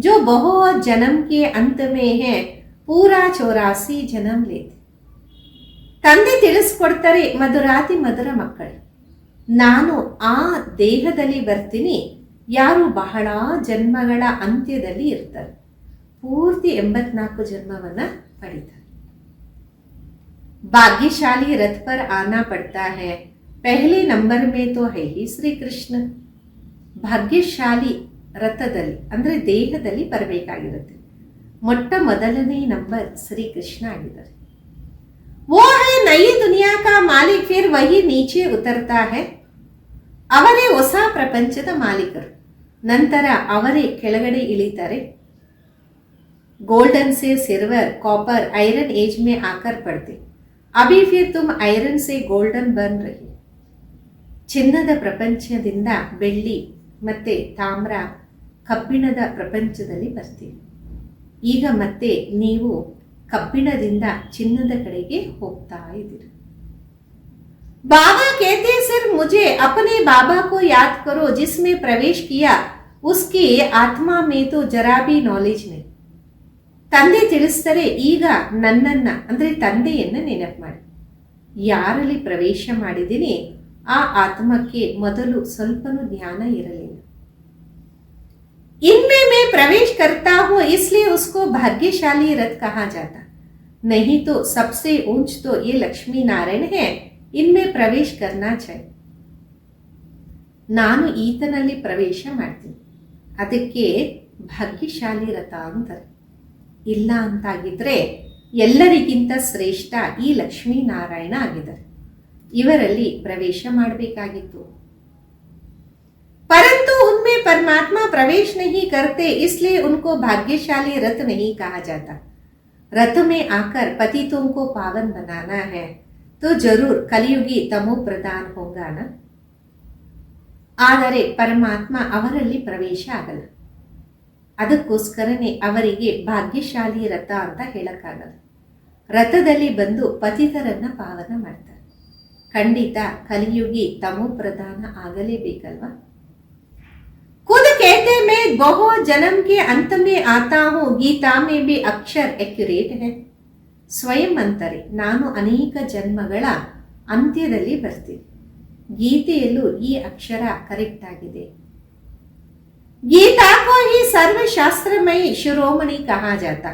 जो बहुत जन्म के अंत में है, पूरा 84 जन्म लेते. ತಂದೆ ತಿಳಿಸ್ಕೊಡ್ತಾರೆ, ಮಧುರಾತಿ ಮಧುರ ಮಕ್ಕಳು, ನಾನು ಆ ದೇಹದಲ್ಲಿ ಬರ್ತೀನಿ, ಯಾರು ಬಹಳ ಜನ್ಮಗಳ ಅಂತ್ಯದಲ್ಲಿ ಇರ್ತಾರೆ, ಪೂರ್ತಿ 84 ಜನ್ಮವನ್ನ ಪಡಿತಾರೆ. ಭಾಗ್ಯಶಾಲಿ रथ पर आना पड़ता है, पहले नंबर में तो है ही श्री कृष्ण. ಭಾಗ್ಯಶಾಲಿ ರಥದಲ್ಲಿ ಅಂದ್ರೆ ದೇಹದಲ್ಲಿ ಬರಬೇಕಾಗಿರುತ್ತೆ. ಮೊಟ್ಟ ಮೊದಲನೇ ನಂಬರ್ ಶ್ರೀಕೃಷ್ಣ ಆಗಿದ್ದಾರೆ. वो है नई दुनिया का मालिक, फिर वही नीचे उतरता है. ಅವರೇ ಹೊಸ ಪ್ರಪಂಚದ ಮಾಲೀಕರು, ನಂತರ ಅವರೇ ಕೆಳಗಡೆ ಇಳಿತಾರೆ. गोल्डन से सिल्वर, कॉपर, आयरन एज में आकर पड़ते. अभी फिर तुम आयरन से गोल्डन बन रही. ಚಿನ್ನದ ಪ್ರಪಂಚದಿಂದ ಬೆಳ್ಳಿ ಮತ್ತೆ ತಾಮ್ರ ಕಬ್ಬಿಣದ ಪ್ರಪಂಚದಲ್ಲಿ ಬರ್ತೀವಿ. ಈಗ ಮತ್ತೆ ನೀವು ಕಬ್ಬಿಣದಿಂದ ಚಿನ್ನದ ಕಡೆಗೆ ಹೋಗ್ತಾ ಇದ್ದೀರಿ. बाबा कहते सिर्फ मुझे अपने बाबा को याद करो जिसमें प्रवेश किया उसकी आत्मा में तो जरा भी ನಾಲೆಜ್ नहीं. ತಂದೆ ತಿಳಿಸ್ತಾರೆ, ಈಗ ನನ್ನನ್ನ ಅಂದ್ರೆ ತಂದೆಯನ್ನ ನೆನಪು ಮಾಡಿ. ಯಾರಲ್ಲಿ ಪ್ರವೇಶ ಮಾಡಿದ್ದೀನಿ ಆ ಆತ್ಮಕ್ಕೆ ಮೊದಲು ಸ್ವಲ್ಪನೂ ಜ್ಞಾನ ಇರಲಿಲ್ಲ. इनमें मैं प्रवेश करता हूं इसलिए उसको भाग्यशाली रथ कहा जाता, नहीं तो सबसे ऊंच तो ये लक्ष्मी नारायण है, इनमें प्रवेश करना चाहिए. ನಾನು ಈತನಲ್ಲಿ ಪ್ರವೇಶ ಮಾಡ್ತೀನಿ, ಅದಕ್ಕೆ ಭಾಗ್ಯಶಾಲಿ ರಥ ಅಂತಾರೆ. ಇಲ್ಲ ಅಂತಾಗಿದ್ರೆ ಎಲ್ಲರಿಗಿಂತ ಶ್ರೇಷ್ಠ ಈ ಲಕ್ಷ್ಮೀನಾರಾಯಣ ಆಗಿದ್ದಾರೆ, ಇವರಲ್ಲಿ ಪ್ರವೇಶ ಮಾಡಬೇಕಾಗಿತ್ತು. परंतु उनमें परमात्मा प्रवेश नहीं करते इसलिए उनको भाग्यशाली रथ नहीं कहा जाता. रथ में आकर पतितों को पावन बनाना है तो जरूर कलियुगी तमो प्रदान होगा ना. ಆದರೆ ಪರಮಾತ್ಮ ಅವರಲ್ಲಿ ಪ್ರವೇಶ ಆಗಲ್ಲ, ಅದಕ್ಕೋಸ್ಕರನೇ ಅವರಿಗೆ ಭಾಗ್ಯಶಾಲಿ ರಥ ಅಂತ ಹೇಳಕ್ಕಾಗಲ್ಲ. ರಥದಲ್ಲಿ ಬಂದು ಪತಿತರನ್ನ ಪಾವನ ಮಾಡ್ತಾರೆ. ಖಂಡಿತ ಕಲಿಯುಗಿ ತಮೋ ಪ್ರಧಾನ ಆಗಲೇಬೇಕಲ್ವಾ. खुद कहते मैं बहुत जन्म के अंत में आता हूं, गीता में भी अक्षर एक्यूरेट है. ಸ್ವಯಂ ಅಂತಾರೆ, ನಾನು ಅನೇಕ ಜನ್ಮಗಳ ಅಂತ್ಯದಲ್ಲಿ ಬರ್ತೀನಿ, ಗೀತೆಯಲ್ಲೂ ಈ ಅಕ್ಷರ ಕರೆಕ್ಟ್ ಆಗಿದೆ. गीता को ही सर्वशास्त्रमयी शिरोमणि कहा जाता.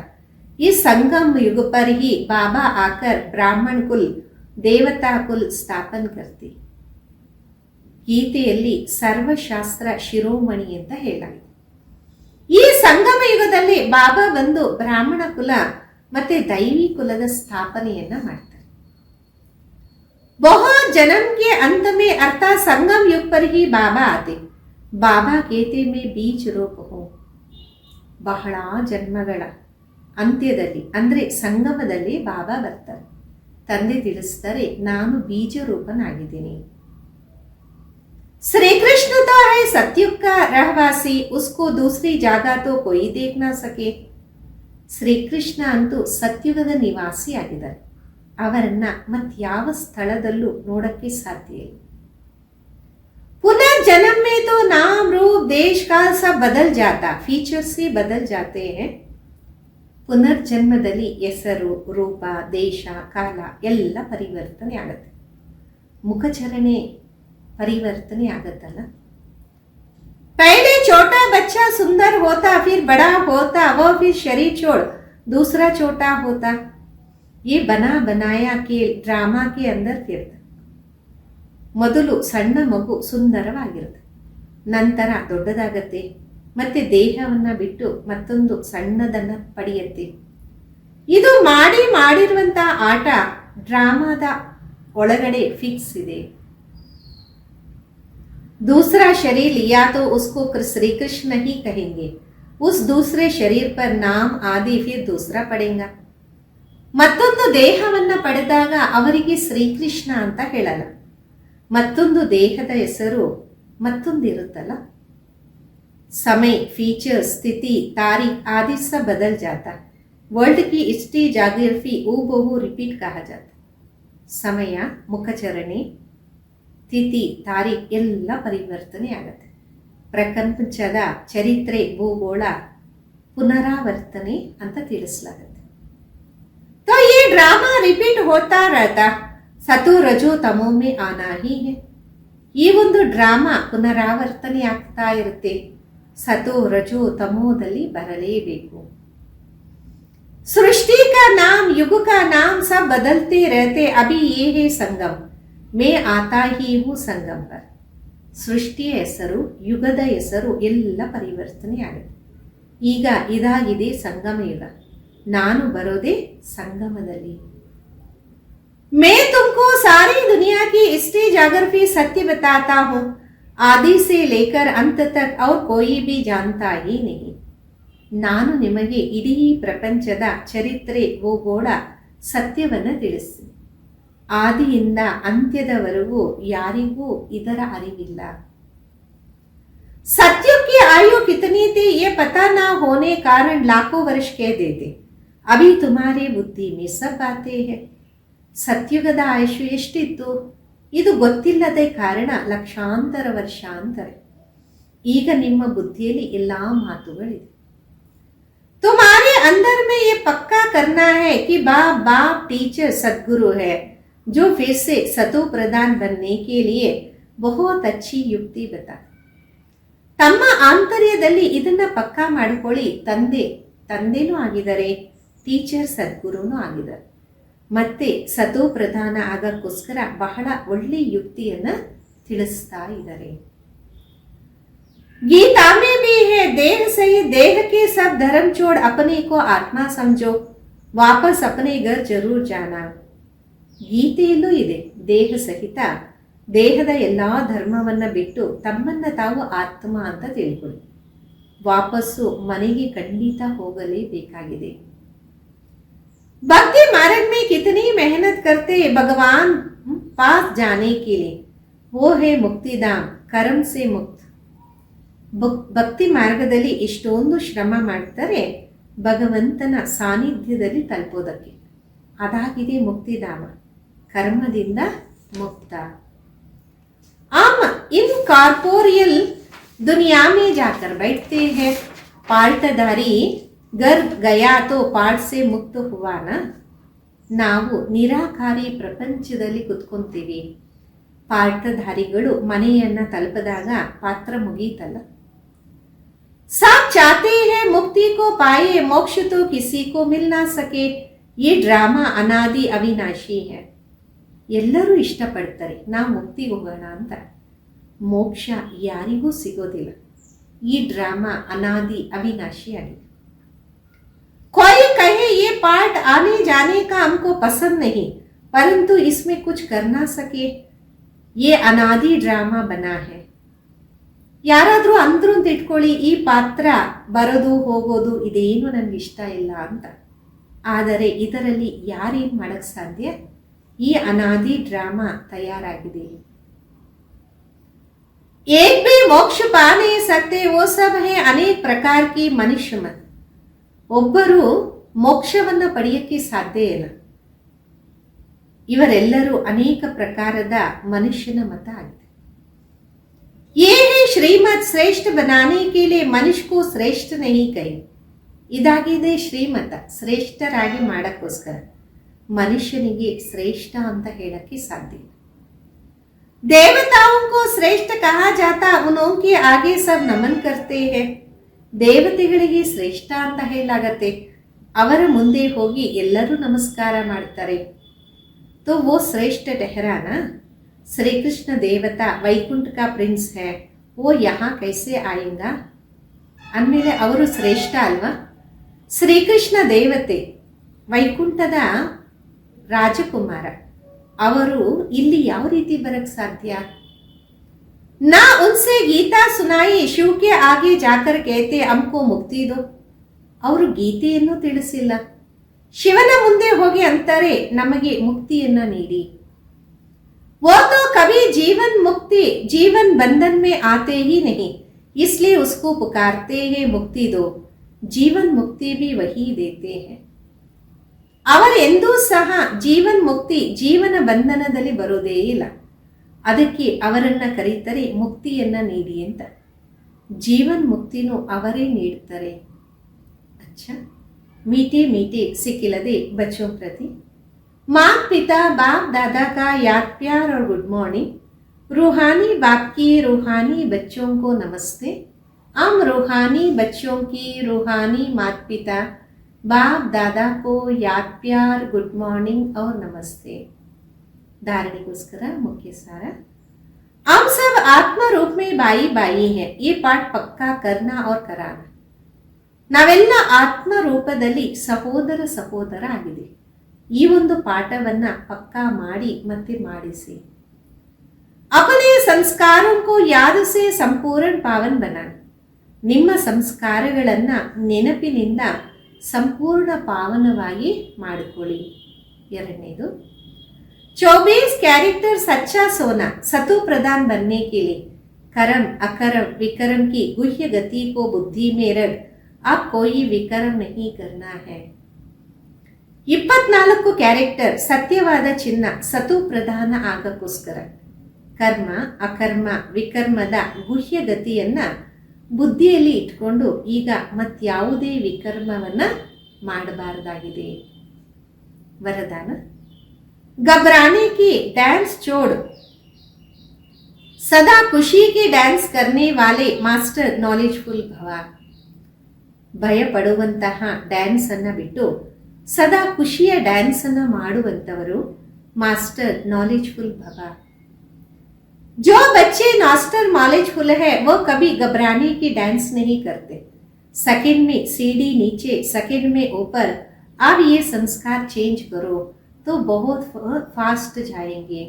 इस संगम युग पर ही बाबा आकर ब्राह्मण कुल देवता कुल स्थापन करते. ಗೀತೆಯಲ್ಲಿ ಸರ್ವಶಾಸ್ತ್ರ ಶಿರೋಮಣಿ ಅಂತ ಹೇಳಲಾಗಿದೆ. ಈ ಸಂಗಮ ಯುಗದಲ್ಲಿ ಬಾಬಾ ಬಂದು ಬ್ರಾಹ್ಮಣ ಕುಲ ಮತ್ತೆ ದೈವಿ ಕುಲದ ಸ್ಥಾಪನೆಯನ್ನ ಮಾಡ್ತಾರೆ. ಬಹು ಜನ್ಮ ಕೆ अंत में अर्थात संगम युग पर ही बाबा आते. ಬಾಬಾ ಕೇತೆ ಮೇ ಬೀಜ ರೂಪ ಹೋ. ಬಹಳ ಜನ್ಮಗಳ ಅಂತ್ಯದಲ್ಲಿ ಅಂದ್ರೆ ಸಂಗಮದಲ್ಲಿ ಬಾಬಾ ಬರ್ತಾರೆ. ತಂದೆ ತಿಳಿಸ್ತಾರೆ, ನಾನು ಬೀಜ ರೂಪನಾಗಿದ್ದೀನಿ. श्री कृष्ण तो है सतयुग का रहवासी, उसको दूसरी जगह तो कोई देख ना सके. ಶ್ರೀಕೃಷ್ಣ ಅಂತೂ ಸತ್ಯುಗದ ನಿವಾಸಿ ಆಗಿದ್ದಾರೆ, ಅವರನ್ನ ಮತ್ಯಾವ ಸ್ಥಳದಲ್ಲೂ ನೋಡಕ್ಕೆ ಸಾಧ್ಯ ಇಲ್ಲ. पुनर्जन्म में तो नाम रूप देश का सब बदल जाता, फीचर्स ही बदल जाते हैं. ಪುನರ್ಜನ್ಮದಲ್ಲಿ ಹೆಸರು, ರೂಪ, ದೇಶ, ಕಾಲ ಎಲ್ಲ ಪರಿವರ್ತನೆ ಆಗುತ್ತೆ. ಮುಖಚರಣೆ ಪರಿವರ್ತನೆ ಆಗತ್ತಲ್ಲ. पहले छोटा बच्चा सुंदर होता, फिर बड़ा होता, वो फिर शरीर छोड़ दूसरा छोटा होता. ये बना बनाया खेल ड्रामा के अंदर फिरता. ಮೊದಲು ಸಣ್ಣ ಮಗು ಸುಂದರವಾಗಿರುತ್ತೆ, ನಂತರ ದೊಡ್ಡದಾಗತ್ತೆ, ಮತ್ತೆ ದೇಹವನ್ನ ಬಿಟ್ಟು ಮತ್ತೊಂದು ಸಣ್ಣದನ್ನ ಪಡೆಯುತ್ತೆ. ಇದು ಮಾಡಿರುವಂತ ಆಟ ಡ್ರಾಮಾದ ಒಳಗಡೆ ಫಿಕ್ಸ್ ಇದೆ. दूसरा शरीर लिया तो उसको श्री कृष्ण ही कहेंगे, उस दूसरे शरीर पर नाम आदि फिर दूसरा पड़ेगा. ಮತ್ತೊಂದು ದೇಹವನ್ನ ಪಡೆದಾಗ ಅವರಿಗೆ ಶ್ರೀಕೃಷ್ಣ ಅಂತ ಹೇಳಲ್ಲ, ಮತ್ತೊಂದು ದೇಹದ ಹೆಸರು ಮತ್ತೊಂದಿರುತ್ತಲ್ಲ. समय, फीचर, स्थिति, तारीख आदि सब बदल जाता. वर्ल्ड की हिस्ट्री जाग्रफी ऊबहू रिपीट कहा जाता. ಸಮಯ, ಮುಖಚರಣೆ, ತಿಥಿ, ತಾರೀಖ್ ಎಲ್ಲ ಪರಿವರ್ತನೆ ಆಗುತ್ತೆ. ಪ್ರಪಂಚದ ಚರಿತ್ರೆ, ಭೂಗೋಳ ಪುನರಾವರ್ತನೆ ಅಂತ ತಿಳಿಸಲಾಗುತ್ತೆ. तो ये ड्रामा रिपीट होता रहता, सतो रजो तमो में आना ही है. ಈ ಒಂದು ಡ್ರಾಮಾ ಪುನರಾವರ್ತನೆ ಆಗ್ತಾ ಇರುತ್ತೆ. ಸತೋ ರಜೋ ತಮೋದಲ್ಲಿ ಬರಲೇಬೇಕು. सृष्टि का नाम, युग का नाम सब बदलते रहते. अभी ये है संगम, मैं आता ही हूँ संगम पर. ಸೃಷ್ಟಿಯ ಹೆಸರು, ಯುಗದ ಹೆಸರು ಎಲ್ಲ ಪರಿವರ್ತನೆ ಆಗುತ್ತೆ. ಈಗ ಇದಾಗಿದೆ ಸಂಗಮ ಯುಗ, ನಾನು ಬರೋದೇ ಸಂಗಮದಲ್ಲಿ. मैं तुमको सारी दुनिया की हिस्ट्री जाग्रफी सत्य बताता हूँ, आदि से लेकर अंत तक और कोई भी जानता ही नहीं. ನಾನು ನಿಮಗೆ ಇಡೀ ಪ್ರಪಂಚದ ಚರಿತ್ರೆ, ಭೂಗೋಳ, ಸತ್ಯವನ್ನು ತಿಳಿಸ್ತೀನಿ. ಆದಿಯಿಂದ ಅಂತ್ಯದವರೆಗೂ ಯಾರಿಗೂ ಇದರ ಅರಿವಿಲ್ಲ. सत्युग की आयु कितनी थी ये पता ना होने कारण लाखों वर्ष कह देते. अभी तुम्हारे बुद्धि में सब बातें हैं. ಸತ್ಯುಗದ ಆಯುಷು ಎಷ್ಟಿತ್ತು ಇದು ಗೊತ್ತಿಲ್ಲದೆ ಕಾರಣ ಲಕ್ಷಾಂತರ ವರ್ಷಾಂತರ. ಈಗ ನಿಮ್ಮ ಬುದ್ಧಿಯಲ್ಲಿ ಎಲ್ಲ ಮಾತುಗಳಿದೆ. तुम्हारे अंदर में ये पक्का करना है कि बाप टीचर सदगुरु है जो फिर से सतो प्रधान बनने के लिए बहुत अच्छी युक्ति बता. ತಮ್ಮ ಆಂತರ್ಯದಲ್ಲಿ ಇದನ್ನ ಪಕ್ಕಾ ಮಾಡಿಕೊಳ್ಳಿ. ತಂದೆನೂ ಆಗಿದ್ದಾರೆ, ಟೀಚರ್ ಸದ್ಗುರುನೂ ಆಗಿದ್ದಾರೆ, ಮತ್ತೆ ಸತೋ ಪ್ರಧಾನ ಆಗಕ್ಕೋಸ್ಕರ ಬಹಳ ಒಳ್ಳೆ ಯುಕ್ತಿಯನ್ನ ತಿಳಿಸ್ತಾ ಇದ್ದಾರೆ. गीता में भी है, देह सही देह के सब धर्म छोड़ अपने को आत्मा समझो, वापस अपने घर जरूर जाना. ಗೀತೆಯಲ್ಲೂ ಇದೆ, ದೇಹ ಸಹಿತ ದೇಹದ ಎಲ್ಲಾ ಧರ್ಮವನ್ನ ಬಿಟ್ಟು ತಮ್ಮನ್ನ ತಾವು ಆತ್ಮ ಅಂತ ತಿಳ್ಕೊಳ್ಳಿ, ವಾಪಸ್ಸು ಮನೆಗೆ ಖಂಡಿತ ಹೋಗಲೇಬೇಕಾಗಿದೆ. भक्ति मार्ग में कितनी मेहनत करते भगवान पास जाने के लिए, वो है मुक्तिधाम कर्म से मुक्त. ಭಕ್ತಿ ಮಾರ್ಗದಲ್ಲಿ ಇಷ್ಟೊಂದು ಶ್ರಮ ಮಾಡ್ತಾರೆ ಭಗವಂತನ ಸಾನ್ನಿಧ್ಯದಲ್ಲಿ ತಲುಪೋದಕ್ಕೆ. ಅದಾಗಿದೆ ಮುಕ್ತಿಧಾಮ, ಕರ್ಮದಿಂದ ಮುಕ್ತ. आम इन कॉर्पोरियल दुनिया में जाकर बैठते हैं, पार्टधारी घर गया तो पाठ से मुक्त हुआ ना. ನಾವು ನಿರಾಕಾರಿ ಪ್ರಪಂಚದಲ್ಲಿ ಕುತ್ಕೊಂತೀವಿ, ಪಾಠಧಾರಿಗಳು ಮನೆಯನ್ನ ತಲುಪದಾಗ ಪಾತ್ರ ಮುಗೀತಲ್ಲ. सब चाहते हैं मुक्ति को पाए, मोक्ष तो किसी को मिल ना सके, ये ड्रामा अनादि अविनाशी है. ಎಲ್ಲರೂ ಇಷ್ಟಪಡ್ತಾರೆ ನಾವು ಮುಕ್ತಿಗೆ ಹೋಗೋಣ ಅಂತ, ಮೋಕ್ಷ ಯಾರಿಗೂ ಸಿಗೋದಿಲ್ಲ. ಈ ಡ್ರಾಮಾ ಅನಾದಿ ಅವಿನಾಶಿ ಆಗಿದೆ. कोई कहे ये पार्ट आने जाने का हमको पसंद नहीं, परंतु इसमें कुछ कर ना सके, ये अनादि ड्रामा बना है. ಯಾರಾದರೂ ಅಂದ್ರು ಅಂತ ಇಟ್ಕೊಳ್ಳಿ, ಈ ಪಾತ್ರ ಬರೋದು ಹೋಗೋದು ಇದೇನು ನನಗೆ ಇಷ್ಟ ಇಲ್ಲ ಅಂತ. ಆದರೆ ಇದರಲ್ಲಿ ಯಾರೇನು ಮಾಡಕ್ ಸಾಧ್ಯ? ಈ ಅನಾದಿ ಡ್ರಾಮಾ ತಯಾರಾಗಿದೆ. एक भी मोक्ष पा नहीं सकते, वो सब है अनेक प्रकार की मनुष्य मत. ಒಬ್ಬರು ಮೋಕ್ಷವನ್ನ ಪಡೆಯಕ್ಕೆ ಸಾಧ್ಯ ಇಲ್ಲ, ಇವರೆಲ್ಲರೂ ಅನೇಕ ಪ್ರಕಾರದ ಮನುಷ್ಯನ ಮತ ಆಗಿದೆ. ये है श्रीमत श्रेष्ठ बनाने के लिए मनुष्य को श्रेष्ठ नहीं कही. ಇದಾಗಿದೆ ಶ್ರೀಮತ, ಶ್ರೇಷ್ಠರಾಗಿ ಮಾಡಕ್ಕೋಸ್ಕರ ಮನುಷ್ಯನಿಗೆ ಶ್ರೇಷ್ಠ ಅಂತ ಹೇಳಕ್ಕೆ ಸಾಧ್ಯ. देवताओं को श्रेष्ठ कहा जाता, उनके आगे सब नमन करते हैं. ದೇವತೆಗಳಿಗೆ ಶ್ರೇಷ್ಠ ಅಂತ ಹೇಳಲಾಗತ್ತೆ, ಅವರ ಮುಂದೆ ಹೋಗಿ ಎಲ್ಲರೂ ನಮಸ್ಕಾರ ಮಾಡ್ತಾರೆ. तो वो श्रेष्ठ ठहराना. श्री कृष्ण देवता वैकुंठ का प्रिंस है, वो यहाँ कैसे आएगा ಅಂದಮೇಲೆ ಅವರು ಶ್ರೇಷ್ಠ ಅಲ್ವಾ? ಶ್ರೀಕೃಷ್ಣ ದೇವತೆ ವೈಕುಂಠದ ರಾಜಕುಮಾರ, ಅವರು ಇಲ್ಲಿ ಯಾವ ರೀತಿ ಬರಕ್ ಸಾಧ್ಯ? ನಾ ಉನ್ಸೆ ಗೀತಾ ಸುನಾಯಿ, ಶಿವ ಕೆ ಆಗೆ ಜಾಕರ್ ಕೇತೆ ಹಮ್ಕೋ ಮುಕ್ತಿ ದೋ. ಅವರು ಗೀತೆಯನ್ನು ತಿಳಿಸಿಲ್ಲ, ಶಿವನ ಮುಂದೆ ಹೋಗಿ ಅಂತಾರೆ ನಮಗೆ ಮುಕ್ತಿಯನ್ನ ನೀಡಿ. वो तो कभी जीवन मुक्ति जीवन बंधन में आते ही नहीं, इसलिए उसको पुकारते हैं मुक्ति दो. जीवन मुक्ति भी वही देते हैं. ಅವರೆಂದೂ ಸಹ ಜೀವನ್ ಮುಕ್ತಿ ಜೀವನ ಬಂಧನದಲ್ಲಿ ಬರೋದೇ ಇಲ್ಲ, ಅದಕ್ಕೆ ಅವರನ್ನ ಕರೀತಾರೆ ಮುಕ್ತಿಯನ್ನ ನೀಡಿ ಅಂತ. ಜೀವನ್ ಮುಕ್ತಿನೂ ಅವರೇ ನೀಡ್ತಾರೆ. अच्छा, मीठे मीठे सिक्किलदे बच्चों प्रति माँ पिता बाप दादा का याद प्यार और गुड मॉर्निंग. रूहानी बाप की रूहानी बच्चों को नमस्ते. हम रूहानी बच्चों की रूहानी माता पिता बाप दादा को याद प्यार गुड मॉर्निंग और नमस्ते. धारणेಗೋಸ್ಕರ मुख्य सार, हम सब आत्मा रूप में बाई बाई हैं. ये पाठ पक्का करना और कराना. ನಾವೆಲ್ಲ ಆತ್ಮ ರೂಪದಲ್ಲಿ ಸಹೋದರ ಸಹೋದರ ಆಗಿದೆ. ಈ ಒಂದು ಪಾಠವನ್ನ ಪಕ್ಕಾ ಮಾಡಿ ಮತ್ತೆ ಮಾಡಿಸಿ. अपने संस्कारों को याद से संपूर्ण पावन बनाना. ನಿಮ್ಮ ಸಂಸ್ಕಾರಗಳನ್ನ ನೆನಪಿನಿಂದ ಸಂಪೂರ್ಣ ಪಾವನವಾಗಿ ಮಾಡಿಕೊಳ್ಳಿ. ಎರಡನೇದು, 24 कैरेक्टर सच्चा सोना सतो प्रधान बनने के लिए कर्म अकर्म विकर्म की गुह्य गति को बुद्धि में रख अब कोई विकर्म नहीं करना है. 24 ಕ್ಯಾರೆಕ್ಟರ್ ಸತ್ಯವಾದ ಚಿನ್ನ ಸತು ಪ್ರಧಾನ ಆಗಕ್ಕೋಸ್ಕರ ಕರ್ಮ ಅಕರ್ಮ ವಿಕರ್ಮದ ಗುಹ್ಯಗತಿಯನ್ನು ಬುದ್ಧಿಯಲ್ಲಿ ಇಟ್ಕೊಂಡು ಈಗ ಮತ್ಯಾವುದೇ ವಿಕರ್ಮವನ್ನು ಮಾಡಬಾರದಾಗಿದೆ. वरदान घबराने की डांस छोड़ सदा खुशी की डांस करने वाले मास्टर नॉलेजफुल भव. ಭಯ ಪಡುವಂತಹ ಡ್ಯಾನ್ಸ್ ಅನ್ನ ಬಿಟ್ಟು ಸದಾ ಖುಷಿಯ ಡ್ಯಾನ್ಸ್ ಅನ್ನ ಮಾಡುವಂತವರು ಮಾಸ್ಟರ್ नॉलेजफुल भव. जो बच्चे मास्टर नॉलेजफुल है वो कभी घबराने की डांस नहीं करते. सेकंड में सीढ़ी नीचे सेकंड में ऊपर अब ये संस्कार चेंज करो तो बहुत फास्ट जाएंगे.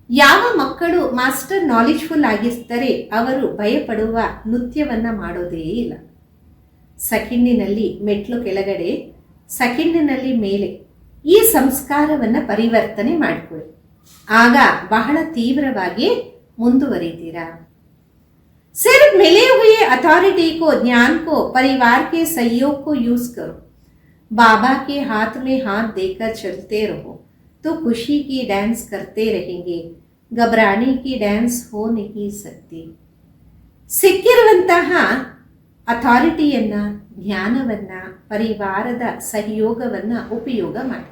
ಯಾವ ಮಕ್ಕಳು ಮಾಸ್ಟರ್ ನಾಲೆಜ್ಫುಲ್ ಆಗಿರ್ತಾರೆ ಅವರು ಭಯಪಡುವ ನೃತ್ಯವನ್ನ ಮಾಡೋದೇ ಇಲ್ಲ. ಸೆಕೆಂಡಿನಲ್ಲಿ ಮೆಟ್ಲು ಕೆಳಗಡೆ, ಸೆಕೆಂಡಿನಲ್ಲಿ ಮೇಲೆ, ಈ ಸಂಸ್ಕಾರವನ್ನು ಪರಿವರ್ತನೆ ಮಾಡಿಕೊಳ್ಳಿ. ಆಗ ಬಹಳ ತೀವ್ರವಾಗಿ ಮುಂದುವರಿತೀರಾ. सिर्फ मिले हुए अथॉरिटी को, ज्ञान को, परिवार के सहयोग को यूज करो. बाबा के हाथ में हाथ देकर चलते रहो तो खुशी की डांस करते रहेंगे. घबराने की डांस हो नहीं सकती. ಸಿಕ್ಕಿರುವಂತಹ ಅಥಾರಿಟಿಯನ್ನ, ಜ್ಞಾನವನ್ನ, ಪರಿವಾರದ ಸಹಯೋಗವನ್ನ ಉಪಯೋಗ ಮಾಡಿ.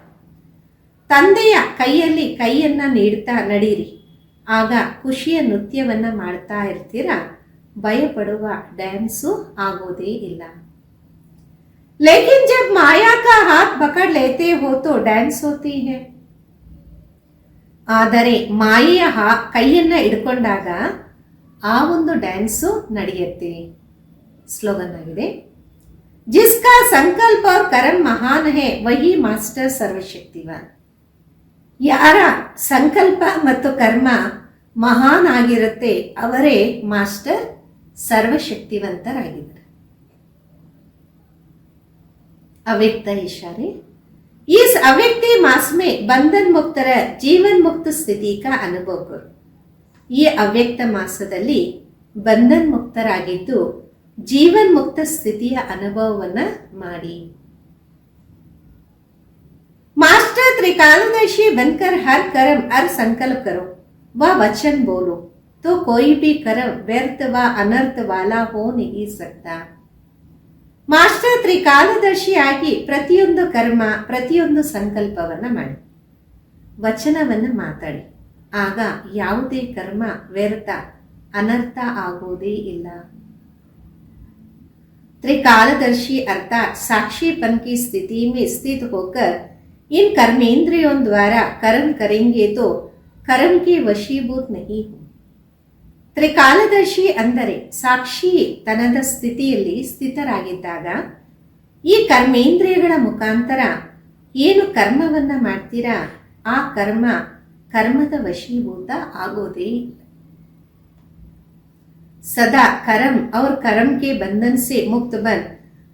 ತಂದೆಯ ಕೈಯಲ್ಲಿ ಕೈಯನ್ನ ನೀಡ್ತಾ ನಡೀರಿ. ಆಗ ಖುಷಿಯ ನೃತ್ಯವನ್ನ ಮಾಡ್ತಾ ಇರ್ತೀರಾ. ಭಯಪಡುವ ಡ್ಯಾನ್ಸು ಆಗೋದೇ ಇಲ್ಲ. लेकिन जब माया का हाथ पकड़ लेते हो तो डांस होती है. ಆದರೆ ಮಾಯೆಯ ಕೈಯನ್ನ ಹಿಡ್ಕೊಂಡಾಗ ಆ ಒಂದು ಡ್ಯಾನ್ಸು ನಡೆಯುತ್ತೆ. ಸ್ಲೋಗನ್ ಆಗಿದೆ, जिसका संकल्प और कर्म महान है वही मास्टर सर्वशक्तिवान. ಯಾರ ಸಂಕಲ್ಪ ಮತ್ತು ಕರ್ಮ ಮಹಾನ್ ಆಗಿರುತ್ತೆ ಅವರೇ ಮಾಸ್ಟರ್ ಸರ್ವಶಕ್ತಿವಂತರಾಗಿದ್ದಾರೆ. अव्यक्त इशारे. इस अव्यक्त मास में बंधन मुक्तर जीवन मुक्त स्थिति का अनुभव करो. ಈ ಅವ್ಯಕ್ತ ಮಾಸದಲ್ಲಿ ಬಂಧನ್ ಮುಕ್ತರಾಗಿದ್ದು ಜೀವನ್ ಮುಕ್ತ ಸ್ಥಿತಿಯ ಅನುಭವವನ್ನ ಮಾಡಿ. मास्टर त्रिकालदर्शी बनकर हर कर्म हर संकल्प करो व वचन बोलो तो कोई भी कर्म व्यर्थ व अनर्थ वाला हो नहीं सकता. ಮಾಸ್ಟರ್ ತ್ರಿಕಾಲದರ್ಶಿಯಾಗಿ ಪ್ರತಿಯೊಂದು ಕರ್ಮ ಪ್ರತಿಯೊಂದು ಸಂಕಲ್ಪವನ್ನು ಮಾಡಿ, ವಚನವನ್ನು ಮಾತಾಡಿ. ಆಗ ಯಾವುದೇ ಕರ್ಮ ವ್ಯರ್ಥ ಅನರ್ಥ ಆಗೋದೇ ಇಲ್ಲ. त्रिकालदर्शी अर्थात साक्षीपन की स्थिति में स्थित होकर इन कर्मेंद्रियों द्वारा कर्म करेंगे तो कर्म के वशीभूत नहीं हो. ತ್ರಿಕಾಲದರ್ಶಿ ಅಂದರೆ ಸಾಕ್ಷಿ ತನದ ಸ್ಥಿತಿಯಲ್ಲಿ ಸ್ಥಿತರಾಗಿದ್ದಾಗ ಈ ಕರ್ಮೇಂದ್ರಿಯಗಳ ಮುಖಾಂತರ ಏನು ಕರ್ಮವನ್ನ ಮಾಡ್ತೀರಾ ಆ ಕರ್ಮದ ವಶೀಭೂತ ಆಗೋದೇ ಇಲ್ಲ. सदा कर्म और कर्म के बंधन से मुक्त बन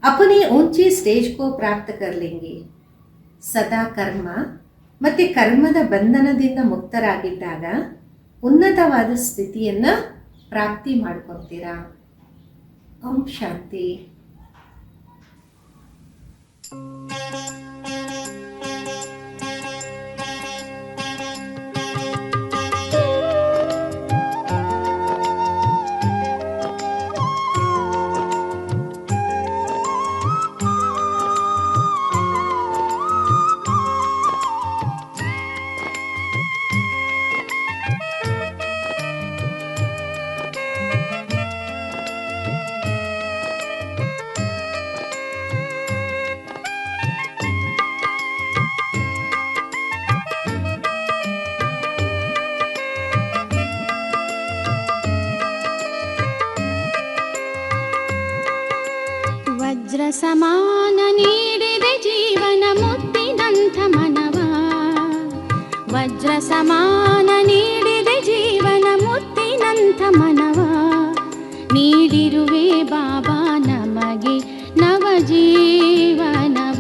अपने ऊंचे स्टेज को प्राप्त कर लेंगे. ಸದಾ ಕರ್ಮ ಮತ್ತೆ ಕರ್ಮದ ಬಂಧನದಿಂದ ಮುಕ್ತರಾಗಿದ್ದಾಗ ಉನ್ನತವಾದ ಸ್ಥಿತಿಯನ್ನ ಪ್ರಾಪ್ತಿ ಮಾಡ್ಕೊತೀರಾ. ಓಂ ಶಾಂತಿ. ವಜ್ರ ಸಮಾನ ನೀಡಿದೆ ಜೀವನ ಮುತ್ತಿನಂಥ ಮನವ. ವಜ್ರ ಸಮಾನ ನೀಡಿದೆ ಜೀವನ ಮುತ್ತಿನಂಥ ಮನವ. ನೀಡಿರುವೆ ಬಾಬಾ ನಮಗೆ ನವ ಜೀವನವ.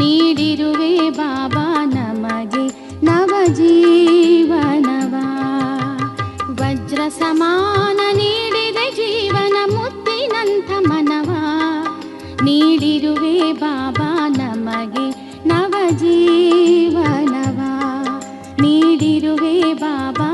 ನೀಡಿರುವೆ ಬಾಬಾ ನಮಗೆ ನವ ಜೀವನವ. ವಜ್ರ ಸಮಾನ ನೀಡಿದೆ ಜೀವನ ಮುತ್ತಿನಂಥ ಮನವ. ನೀಡಿರುವೆ ಬಾಬಾ ನಮಗೆ ನವ ಜೀವನವ. ನೀಡಿರುವೆ ಬಾಬಾ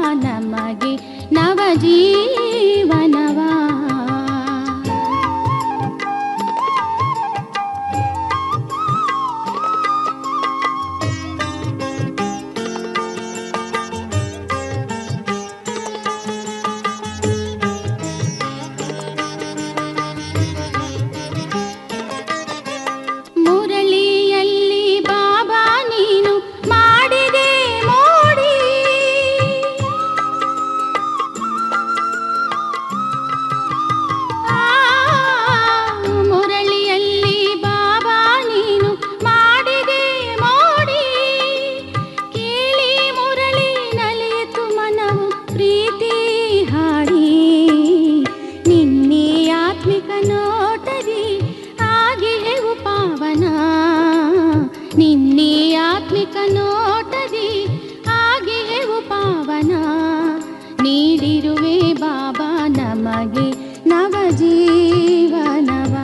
ನಮಗೆ ನವಜೀವನವ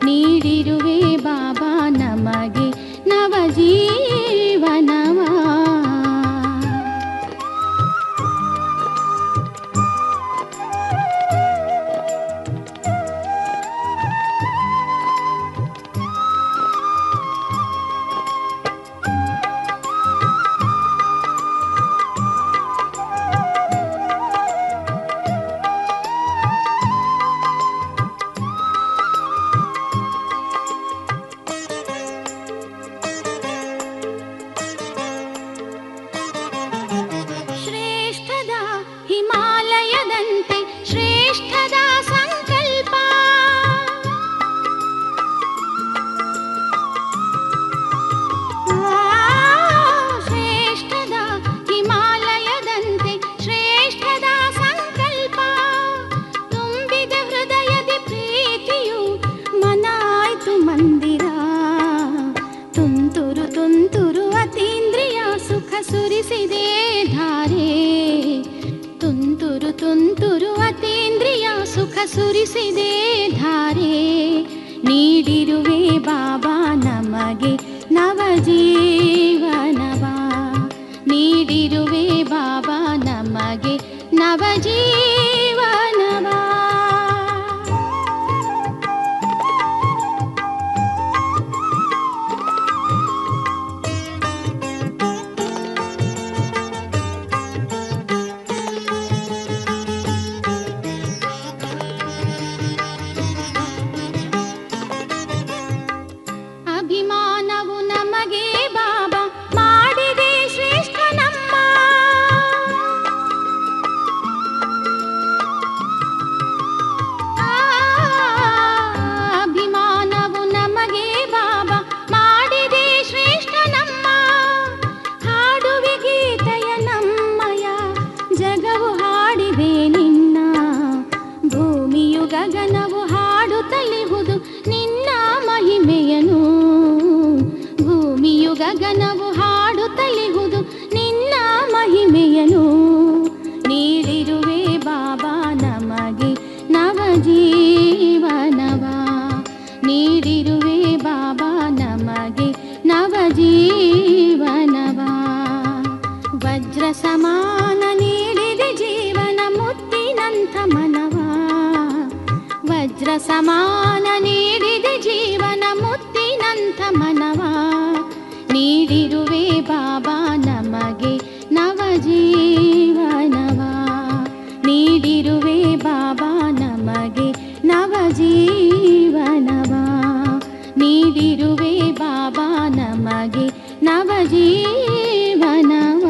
ನೀಡಿರುವೆ ಬಾಬಾ ನಮಗೆ ನವಜೀವನವ. ಸುರಿಸಿದೆ ಧಾರೆ ನೀಡಿರುವೆ ಬಾಬಾ ನಮಗೆ ನವಜೀವನವ ನೀಡಿರುವೆ ಬಾಬಾ ನಮಗೆ ನವಜೀವನವ. ಗಗನವು ಹಾಡುತ್ತಲಿಹುದು ನಿನ್ನ ಮಹಿಮೆಯನು ಭೂಮಿಯು ಗಗನವು ಹಾಡುತ್ತಲಿಹುದು ನಿನ್ನ ಮಹಿಮೆಯನು ನೀಡಿರುವೆ ಬಾಬಾ ನಮಗೆ ನವಜೀವನವ ನೀಡಿರುವೆ ಬಾಬಾ ನಮಗೆ ನವಜೀವನವ. ವಜ್ರ ಸಮಾನ ನೀಡಿದೆ ಜೀವನ ಮುತ್ತಿನಂಥ ಮನವ ವಜ್ರ ಸಮಾನ ನೀಡಿದೆ ಜೀವನ ಮುತ್ತಿನಂಥ ಮನವ ನೀಡಿರುವೆ ಬಾಬಾ ನಮಗೆ ನವಜೀವನವ ನೀಡಿರುವೆ ಬಾಬಾ ನಮಗೆ ನವಜೀವನವ ನೀಡಿರುವೆ ಬಾಬಾ ನಮಗೆ ನವಜೀವನವ.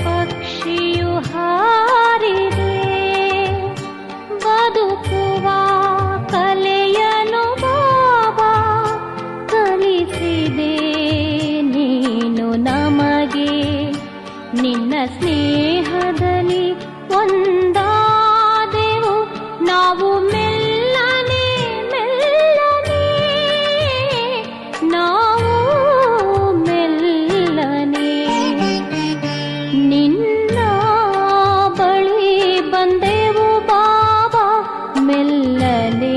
ಪಕ್ಷಿಯು ಹಾರಿದೆ, ಬದುಕುವ ಕಲೆಯನು ಬಾಬಾ ಕಲಿಸಿದೆ ನೀನು ನಮಗೆ. ನಿನ್ನ ಸ್ನೇಹದಲ್ಲಿ ಒಂದಾದೆವು ನಾವು ಮೆಲ್ಲನೆ ಮೆಲ್ಲನೆ, ನಾವು ಮೆಲ್ಲನೆ ನಿನ್ನ ಬಳಿ ಬಂದೆವು ಬಾಬಾ, ಮೆಲ್ಲನೆ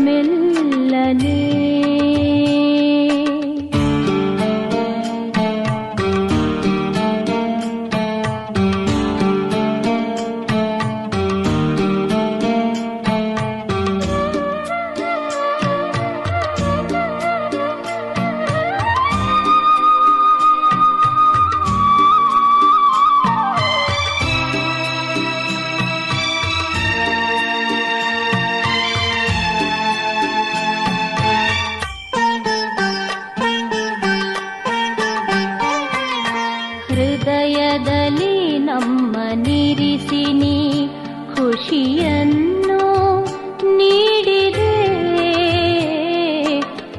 ಮೆಲ್ಲನೆ. ಹೃದಯದಲ್ಲಿ ನಮ್ಮ ನಿರಿಸಿನಿ ಖುಷಿಯನ್ನು ನೀಡಿದೆ,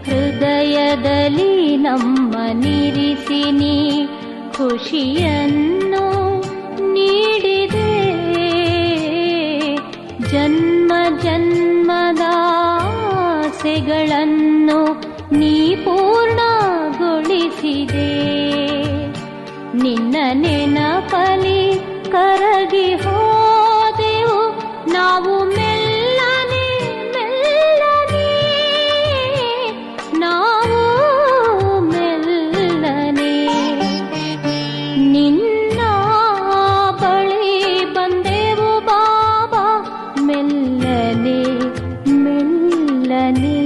ಹೃದಯದಲ್ಲಿ ನಮ್ಮ ನಿರಿಸಿನಿ ಖುಷಿಯನ್ನು ನೀಡಿದೆ. ಜನ್ಮ ಜನ್ಮದ ಆಸೆಗಳನ್ನು ನೀ ಪೂರ್ಣಗೊಳಿಸಿದೆ. ನಿನ್ನ ನೆನಪಲಿ ಕರಗಿ ಹೋದೆವು ನಾವು ಮೆಲ್ಲನೆ ಮೆಲ್ಲನೆ, ನಾವು ಮೆಲ್ಲನೆ ನಿನ್ನ ಬಳಿ ಬಂದೆವು ಬಾಬಾ, ಮೆಲ್ಲನೆ ಮೆಲ್ಲನೆ.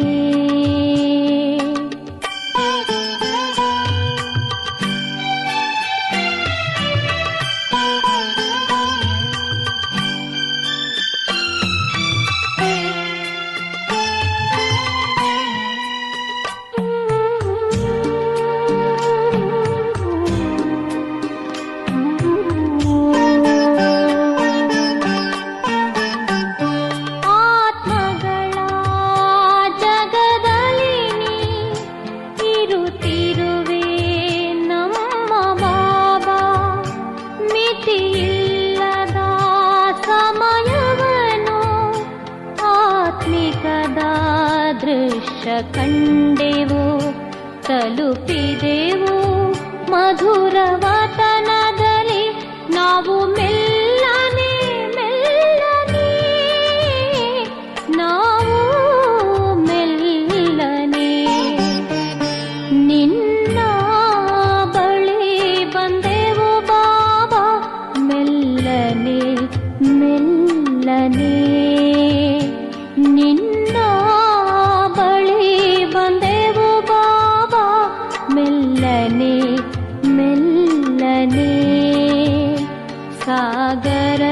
ದೃಶ್ಯ ಕಂಡೆವು ತಲುಪಿದೆವು ಮಧುರ ವತನದಲ್ಲಿ, ನಾವು ಮೆಲ್ಲನೆ ಮೆಲ್ಲನೆ, ನಾವು ಮೆಲ್ಲನೆ ನಿನ್ನ ಬಳಿ ಬಂದೆವು ಬಾಬಾ, ಮೆಲ್ಲನೆ ಮೆಲ್ಲನೆ ನಿನ್ನ ಬಳಿ ಬಂದೆವು ಬಾಬಾ, ಮೆಲ್ಲನೆ ಮೆಲ್ಲನೆ. ಸಾಗರ